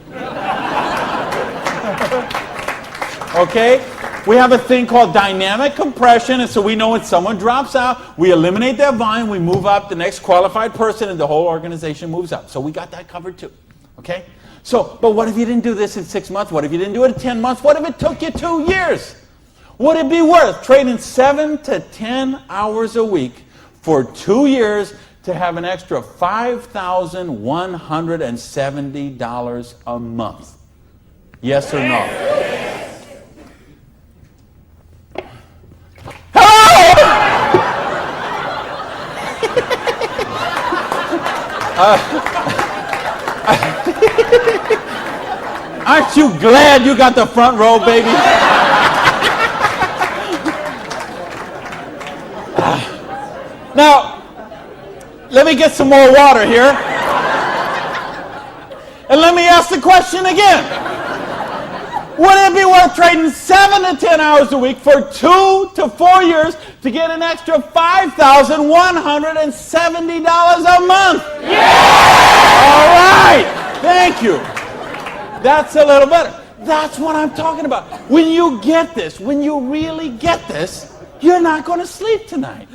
Okay? We have a thing called dynamic compression, and so we know when someone drops out, we eliminate that volume, we move up the next qualified person, and the whole organization moves up. So we got that covered too. Okay? So, but what if you didn't do this in 6 months? What if you didn't do it in 10 months? What if it took you 2 years? Would it be worth trading 7 to 10 hours a week for 2 years to have an extra $5,170 a month? Yes or no? Aren't you glad you got the front row, baby? Now, let me get some more water here. And let me ask the question again. Would it be worth trading 7 to 10 hours a week for 2 to 4 years to get an extra $5,170 a month? Yeah! All right. Thank you. That's a little better. That's what I'm talking about. When you get this, when you really get this, you're not going to sleep tonight.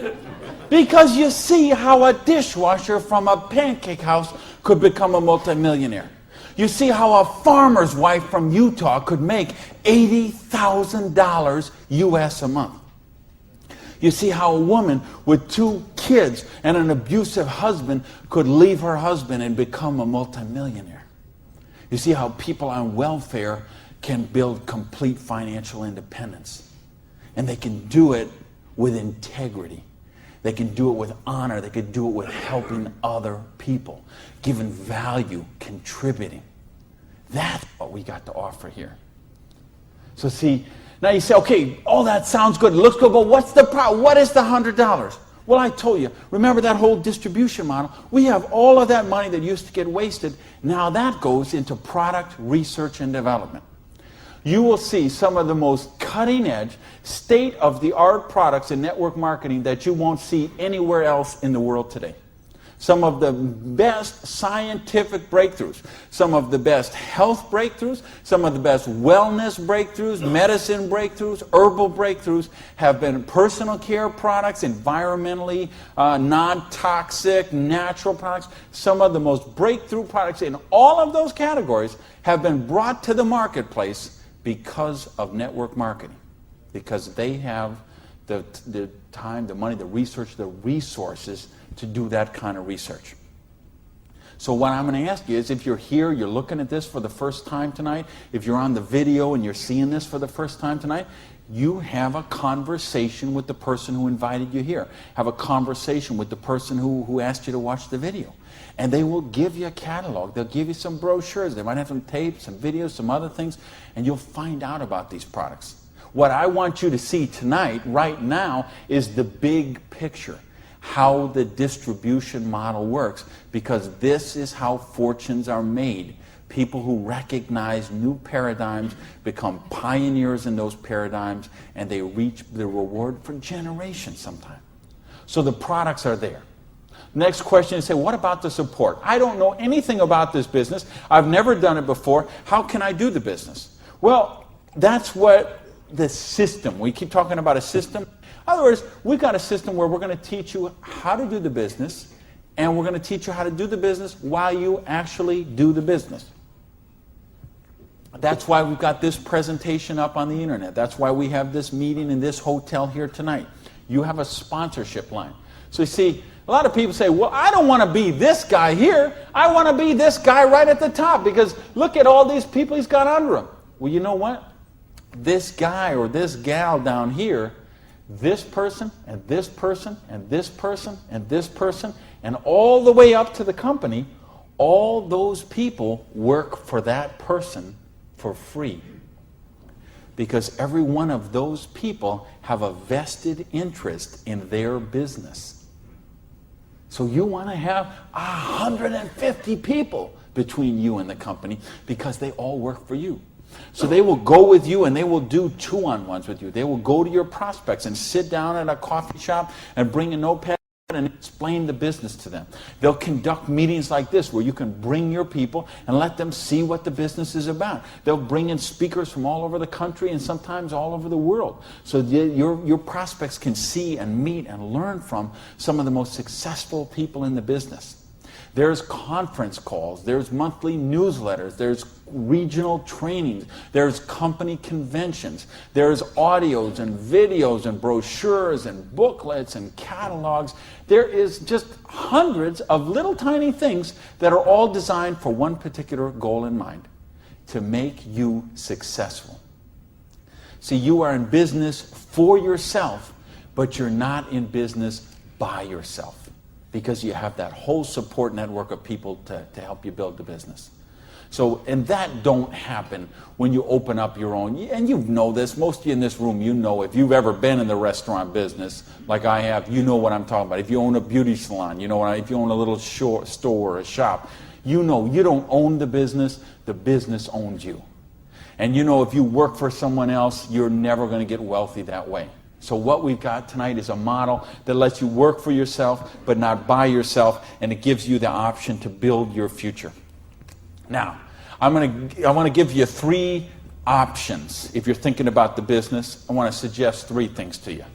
Because you see how a dishwasher from a pancake house could become a multimillionaire. You see how a farmer's wife from Utah could make $80,000 US a month. You see how a woman with 2 kids and an abusive husband could leave her husband and become a multimillionaire. You see how people on welfare can build complete financial independence. And they can do it with integrity. They can do it with honor. They can do it with helping other people, giving value, contributing. That's what we got to offer here. So see, now you say, okay, all that sounds good, it looks good, but what's the problem? What is the $100? Well, I told you, remember that whole distribution model? We have all of that money that used to get wasted. Now that goes into product research and development. You will see some of the most cutting-edge, state-of-the-art products in network marketing that you won't see anywhere else in the world today. Some of the best scientific breakthroughs, some of the best health breakthroughs, some of the best wellness breakthroughs, medicine breakthroughs, herbal breakthroughs have been personal care products, environmentally non-toxic, natural products. Some of the most breakthrough products in all of those categories have been brought to the marketplace because of network marketing, because they have the time, the money, the research, the resources to do that kind of research. So what I'm going to ask you is, if you're here, you're looking at this for the first time tonight, if you're on the video and you're seeing this for the first time tonight, you have a conversation with the person who invited you here. Have a conversation with the person who asked you to watch the video. And they will give you a catalog. They'll give you some brochures. They might have some tapes, some videos, some other things, and you'll find out about these products. What I want you to see tonight, right now, is the big picture. how the distribution model works, because this is how fortunes are made. People who recognize new paradigms become pioneers in those paradigms, and they reach the reward for generations sometimes. So the products are there. Next question is, say, what about the support? I don't know anything about this business. I've never done it before. How can I do the business? Well, that's what the system, we keep talking about a system. In other words, we've got a system where we're going to teach you how to do the business, and we're going to teach you how to do the business while you actually do the business. That's why we've got this presentation up on the internet. That's why we have this meeting in this hotel here tonight. You have a sponsorship line. So you see, a lot of people say, well, I don't want to be this guy here. I want to be this guy right at the top, because look at all these people he's got under him. Well, you know what? This guy or this gal down here, this person and this person and this person and this person, and all the way up to the company, all those people work for that person for free, because every one of those people have a vested interest in their business. So you want to have 150 people between you and the company, because they all work for you. So they will go with you and they will do two-on-ones with you. They will go to your prospects and sit down at a coffee shop and bring a notepad and explain the business to them. They'll conduct meetings like this where you can bring your people and let them see what the business is about. They'll bring in speakers from all over the country and sometimes all over the world, so your prospects can see and meet and learn from some of the most successful people in the business. There's conference calls, there's monthly newsletters, there's regional trainings, there's company conventions, there's audios and videos and brochures and booklets and catalogs. There is just hundreds of little tiny things that are all designed for one particular goal in mind: to make you successful. See, you are in business for yourself, but you're not in business by yourself, because you have that whole support network of people to help you build the business. So, and that don't happen when you open up your own, and you know this, most of you in this room, you know, if you've ever been in the restaurant business, like I have, you know what I'm talking about. If you own a beauty salon, you know if you own a little store or a shop, you know you don't own the business owns you. And you know if you work for someone else, you're never going to get wealthy that way. So what we've got tonight is a model that lets you work for yourself, but not by yourself, and it gives you the option to build your future. Now, I want to give you 3 options. If you're thinking about the business, I want to suggest 3 things to you.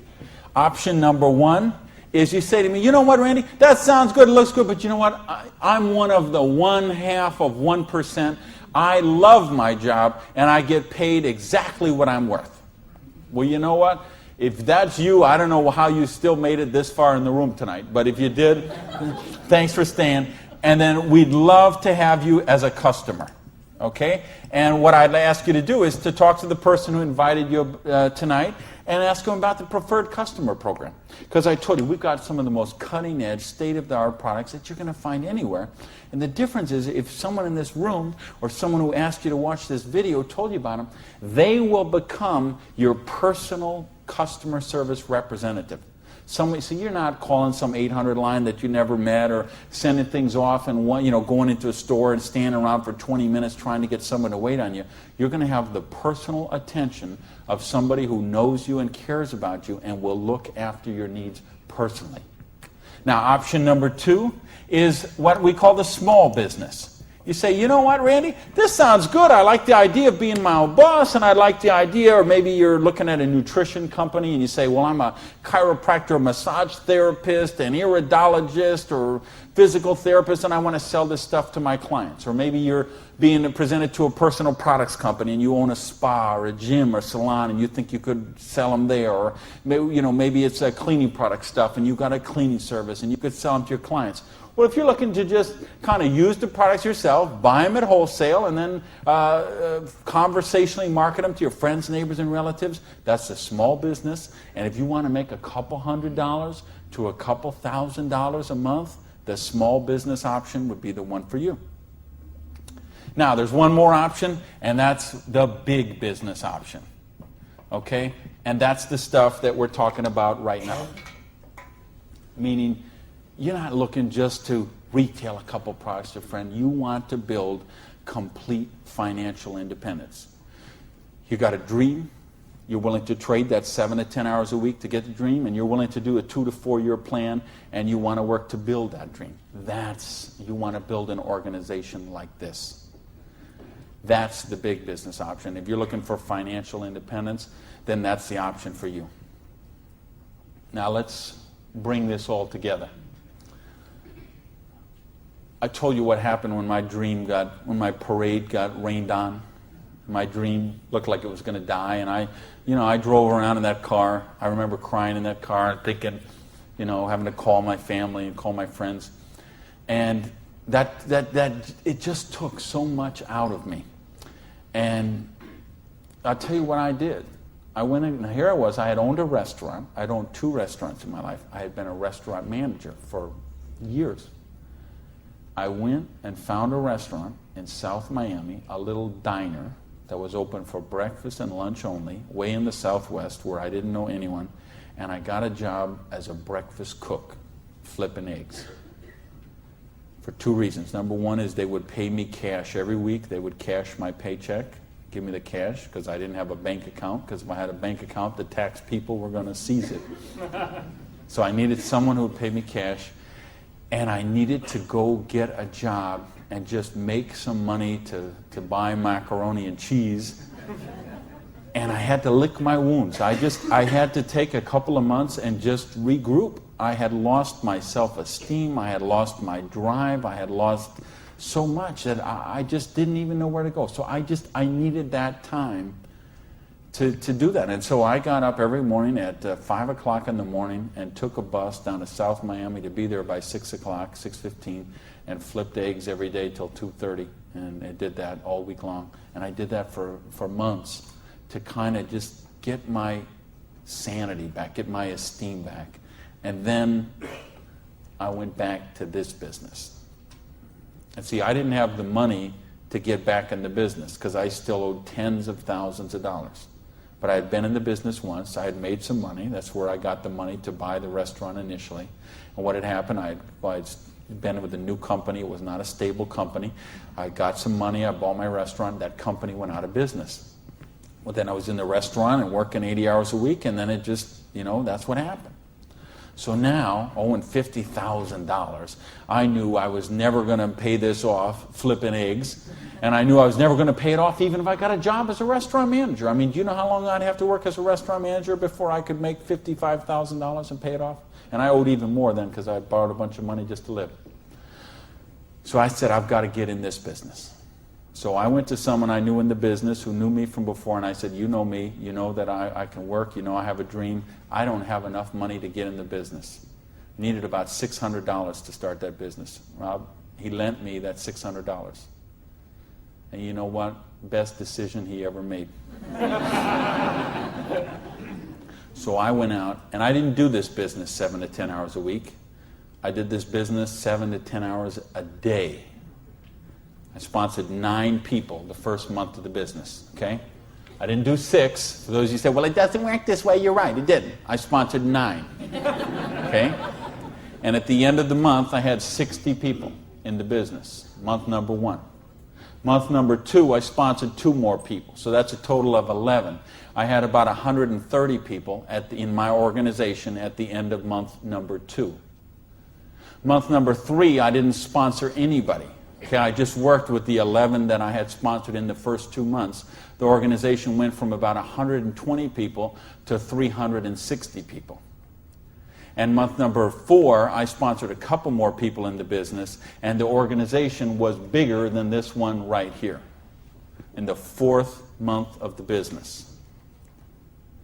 Option number 1 is you say to me, you know what, Randy, that sounds good, it looks good, but you know what, I'm one of the 1/2 of 1%. I love my job, and I get paid exactly what I'm worth. Well, you know what? If that's you, I don't know how you still made it this far in the room tonight, but if you did, thanks for staying. And then we'd love to have you as a customer, okay? And what I'd ask you to do is to talk to the person who invited you tonight and ask them about the preferred customer program. Because I told you, we've got some of the most cutting-edge, state-of-the-art products that you're going to find anywhere. And the difference is, if someone in this room or someone who asked you to watch this video told you about them, they will become your personal customer service representative. So you're not calling some 800 line that you never met, or sending things off and going into a store and standing around for 20 minutes trying to get someone to wait on you. You're going to have the personal attention of somebody who knows you and cares about you and will look after your needs personally. Now, option number 2 is what we call the small business. You say, you know what, Randy, this sounds good. I like the idea of being my own boss, and I like the idea, or maybe you're looking at a nutrition company and you say, well, I'm a chiropractor, massage therapist, an iridologist, or physical therapist, and I want to sell this stuff to my clients. Or maybe you're being presented to a personal products company and you own a spa or a gym or salon and you think you could sell them there. Or maybe it's a cleaning product stuff and you've got a cleaning service and you could sell them to your clients. Well, if you're looking to just kind of use the products yourself, buy them at wholesale, and then conversationally market them to your friends, neighbors, and relatives, that's a small business. And if you want to make a couple $100 to a couple $1,000 a month, the small business option would be the one for you. Now, there's one more option, and that's the big business option. Okay? And that's the stuff that we're talking about right now. Meaning, you're not looking just to retail a couple products to a friend. You want to build complete financial independence. You got a dream. You're willing to trade that 7 to 10 hours a week to get the dream, and you're willing to do a 2 to 4 year plan, and you want to work to build that dream. You want to build an organization like this. That's the big business option. If you're looking for financial independence, then that's the option for you. Now let's bring this all together. I told you what happened when my parade got rained on. My dream looked like it was going to die, and I drove around in that car. I remember crying in that car, thinking, having to call my family and call my friends, and that it just took so much out of me. And I'll tell you what I did. I went in, and here I was. I had owned a restaurant. I'd owned 2 restaurants in my life. I had been a restaurant manager for years. I went and found a restaurant in South Miami, a little diner that was open for breakfast and lunch only, way in the Southwest where I didn't know anyone, and I got a job as a breakfast cook, flipping eggs. For 2 reasons. Number one is they would pay me cash every week. They would cash my paycheck, give me the cash, because I didn't have a bank account, because if I had a bank account, the tax people were going to seize it. So I needed someone who would pay me cash, and I needed to go get a job and just make some money to buy macaroni and cheese. And I had to lick my wounds. I had to take a couple of months and just regroup. I had lost my self-esteem. I had lost my drive. I had lost so much that I just didn't even know where to go. So I needed that time to do that. And so I got up every morning at 5 o'clock in the morning and took a bus down to South Miami to be there by 6 o'clock, 6:15, and flipped eggs every day till 2:30. And I did that all week long. And I did that for months to kind of just get my sanity back, get my esteem back. And then I went back to this business. And see, I didn't have the money to get back in the business because I still owed tens of thousands of dollars. But I had been in the business once. I had made some money. That's where I got the money to buy the restaurant initially. And what had happened, I'd been with a new company. It was not a stable company. I got some money. I bought my restaurant. That company went out of business. Well, then I was in the restaurant and working 80 hours a week, and then it just, that's what happened. So now, owing $50,000, I knew I was never going to pay this off flipping eggs, and I knew I was never going to pay it off even if I got a job as a restaurant manager. I mean, do you know how long I'd have to work as a restaurant manager before I could make $55,000 and pay it off? And I owed even more then because I borrowed a bunch of money just to live. So I said, I've got to get in this business. So I went to someone I knew in the business who knew me from before, and I said, you know me, you know that I can work, you know I have a dream. I don't have enough money to get in the business. Needed about $600 to start that business. Rob, he lent me that $600. And you know what? Best decision he ever made. So I went out, and I didn't do this business 7 to 10 hours a week. I did this business 7 to 10 hours a day. I sponsored 9 people the first month of the business, okay? I didn't do 6. For those of you who say, well, it doesn't work this way, you're right, it didn't. I sponsored 9, okay? And at the end of the month, I had 60 people in the business, month number 1. Month number 2, I sponsored 2 more people, so that's a total of 11. I had about 130 people in my organization at the end of month number 2. Month number 3, I didn't sponsor anybody. Okay, I just worked with the 11 that I had sponsored in the first 2 months. The organization went from about 120 people to 360 people. And month number 4, I sponsored a couple more people in the business, and the organization was bigger than this one right here in the 4th month of the business.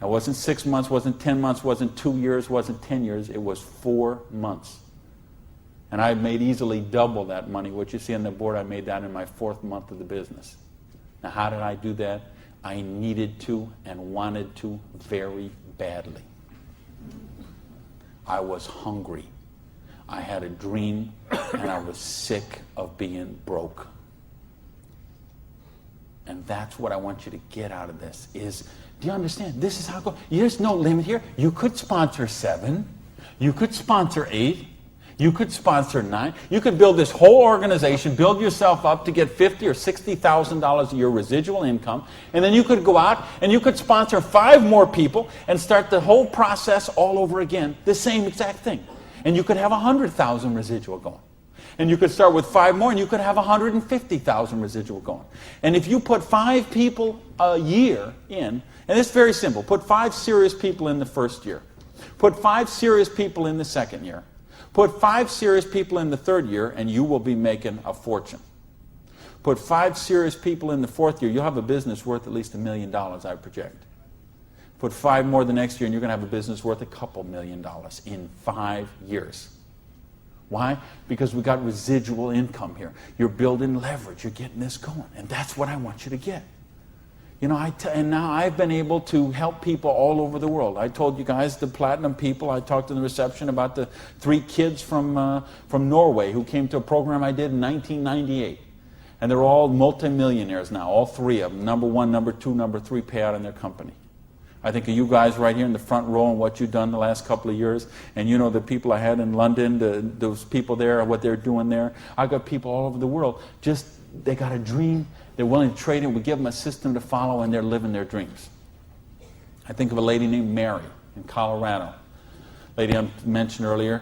Now, it wasn't 6 months, wasn't 10 months, wasn't 2 years, wasn't 10 years. It was 4 months. And I made easily double that money. What you see on the board, I made that in my 4th month of the business. Now, how did I do that? I needed to and wanted to very badly. I was hungry. I had a dream, and I was sick of being broke. And that's what I want you to get out of this is, do you understand? This is how it goes. There's no limit here. You could sponsor 7. You could sponsor 8. You could sponsor 9. You could build this whole organization, build yourself up to get $50,000 or $60,000 a year residual income, and then you could go out and you could sponsor 5 more people and start the whole process all over again, the same exact thing. And you could have 100,000 residual going. And you could start with 5 more and you could have 150,000 residual going. And if you put 5 people a year in, and it's very simple, put 5 serious people in the first year, put 5 serious people in the second year, put 5 serious people in the third year, and you will be making a fortune. Put 5 serious people in the fourth year, you'll have a business worth at least $1 million, I project. Put 5 more the next year, and you're going to have a business worth a couple $1 million in 5 years. Why? Because we got residual income here. You're building leverage. You're getting this going. And that's what I want you to get. You know, and now I've been able to help people all over the world. I told you guys, the platinum people, I talked in the reception about the 3 kids from Norway who came to a program I did in 1998. And they're all multimillionaires now, all 3 of them. Number 1, number 2, number 3 payout in their company. I think of you guys right here in the front row and what you've done the last couple of years. And you know the people I had in London, those people there, what they're doing there. I've got people all over the world. Just, they got a dream. They're willing to trade it. We give them a system to follow, and they're living their dreams. I think of a lady named Mary in Colorado. Lady I mentioned earlier.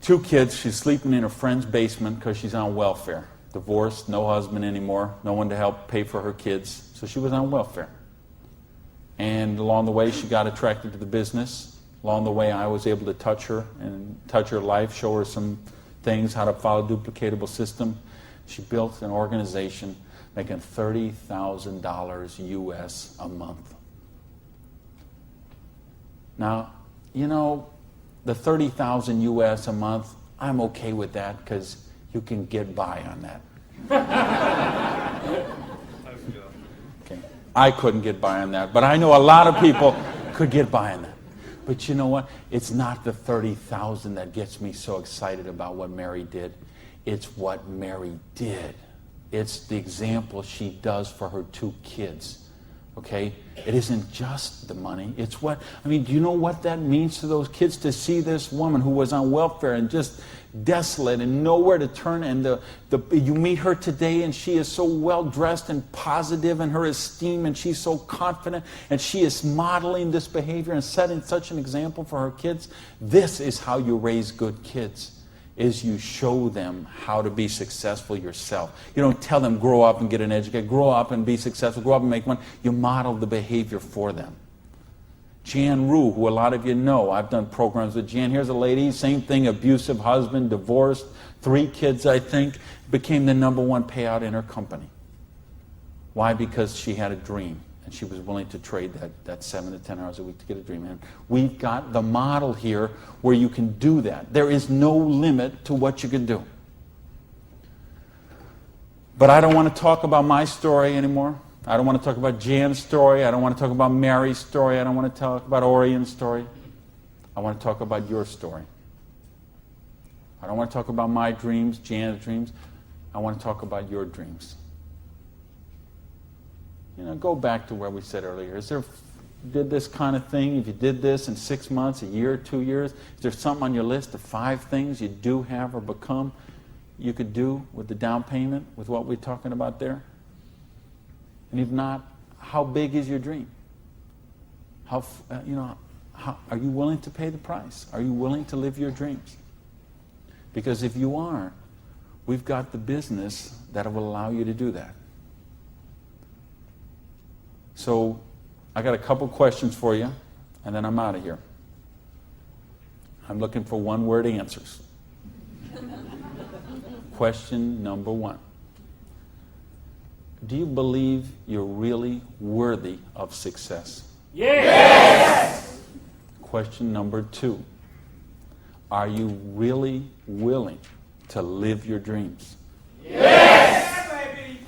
2 kids. She's sleeping in her friend's basement because she's on welfare. Divorced, no husband anymore, no one to help pay for her kids. So she was on welfare. And along the way, she got attracted to the business. Along the way, I was able to touch her and touch her life, show her some things, how to follow a duplicatable system. She built an organization making $30,000 US a month. Now, you know, the $30,000 US a month, I'm okay with that because you can get by on that. Okay. I couldn't get by on that, but I know a lot of people could get by on that. But you know what? It's not the $30,000 that gets me so excited about what Mary did. It's what Mary did. It's the example she does for her 2 kids. Okay? It isn't just the money. It's what, I mean, do you know what that means to those kids to see this woman who was on welfare and just desolate and nowhere to turn, and you meet her today and she is so well dressed and positive in her esteem and she's so confident and she is modeling this behavior and setting such an example for her kids. This is how you raise good kids. Is you show them how to be successful yourself. You don't tell them grow up and get an education, grow up and be successful, grow up and make money. You model the behavior for them. Jan Rue, who a lot of you know, I've done programs with Jan. Here's a lady, same thing, abusive husband, divorced, 3 kids I think, became the number 1 payout in her company. Why? Because she had a dream. And she was willing to trade that 7 to 10 hours a week to get a dream. And we've got the model here where you can do that. There is no limit to what you can do. But I don't want to talk about my story anymore. I don't want to talk about Jan's story. I don't want to talk about Mary's story. I don't want to talk about Orion's story. I want to talk about your story. I don't want to talk about my dreams, Jan's dreams. I want to talk about your dreams. You know, go back to where we said earlier. Did this kind of thing, if you did this in 6 months, a year, 2 years, is there something on your list of 5 things you do have or become you could do with the down payment, with what we're talking about there? And if not, how big is your dream? How are you willing to pay the price? Are you willing to live your dreams? Because if you are, we've got the business that will allow you to do that. So I got a couple questions for you, and then I'm out of here. I'm looking for 1-word answers. Question number 1. Do you believe you're really worthy of success? Yes! Question number 2. Are you really willing to live your dreams? Yes! baby!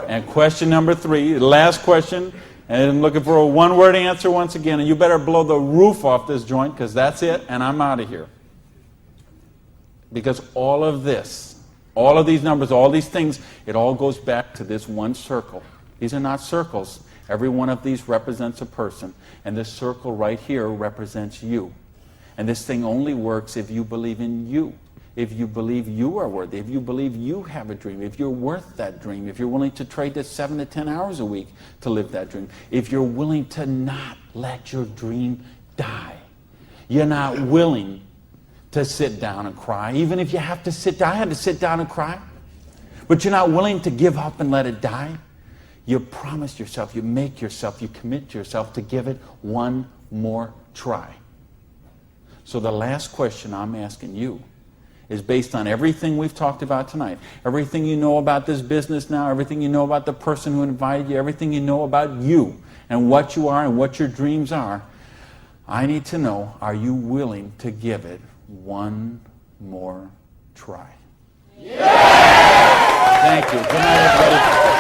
And question number 3, the last question, and I'm looking for a 1-word answer once again, and you better blow the roof off this joint, because that's it, and I'm out of here. Because all of this, all of these numbers, all these things, it all goes back to this one circle. These are not circles. Every one of these represents a person, and this circle right here represents you. And this thing only works if you believe in you. If you believe you are worthy, if you believe you have a dream, if you're worth that dream, if you're willing to trade the 7 to 10 hours a week to live that dream, if you're willing to not let your dream die. You're not willing to sit down and cry, even if you have to sit down. I had to sit down and cry. But you're not willing to give up and let it die. You promise yourself, you make yourself, you commit yourself to give it one more try. So the last question I'm asking you is based on everything we've talked about tonight, everything you know about this business now, everything you know about the person who invited you, everything you know about you and what you are and what your dreams are. I need to know, are you willing to give it one more try? Yes! Thank you. Good night, everybody.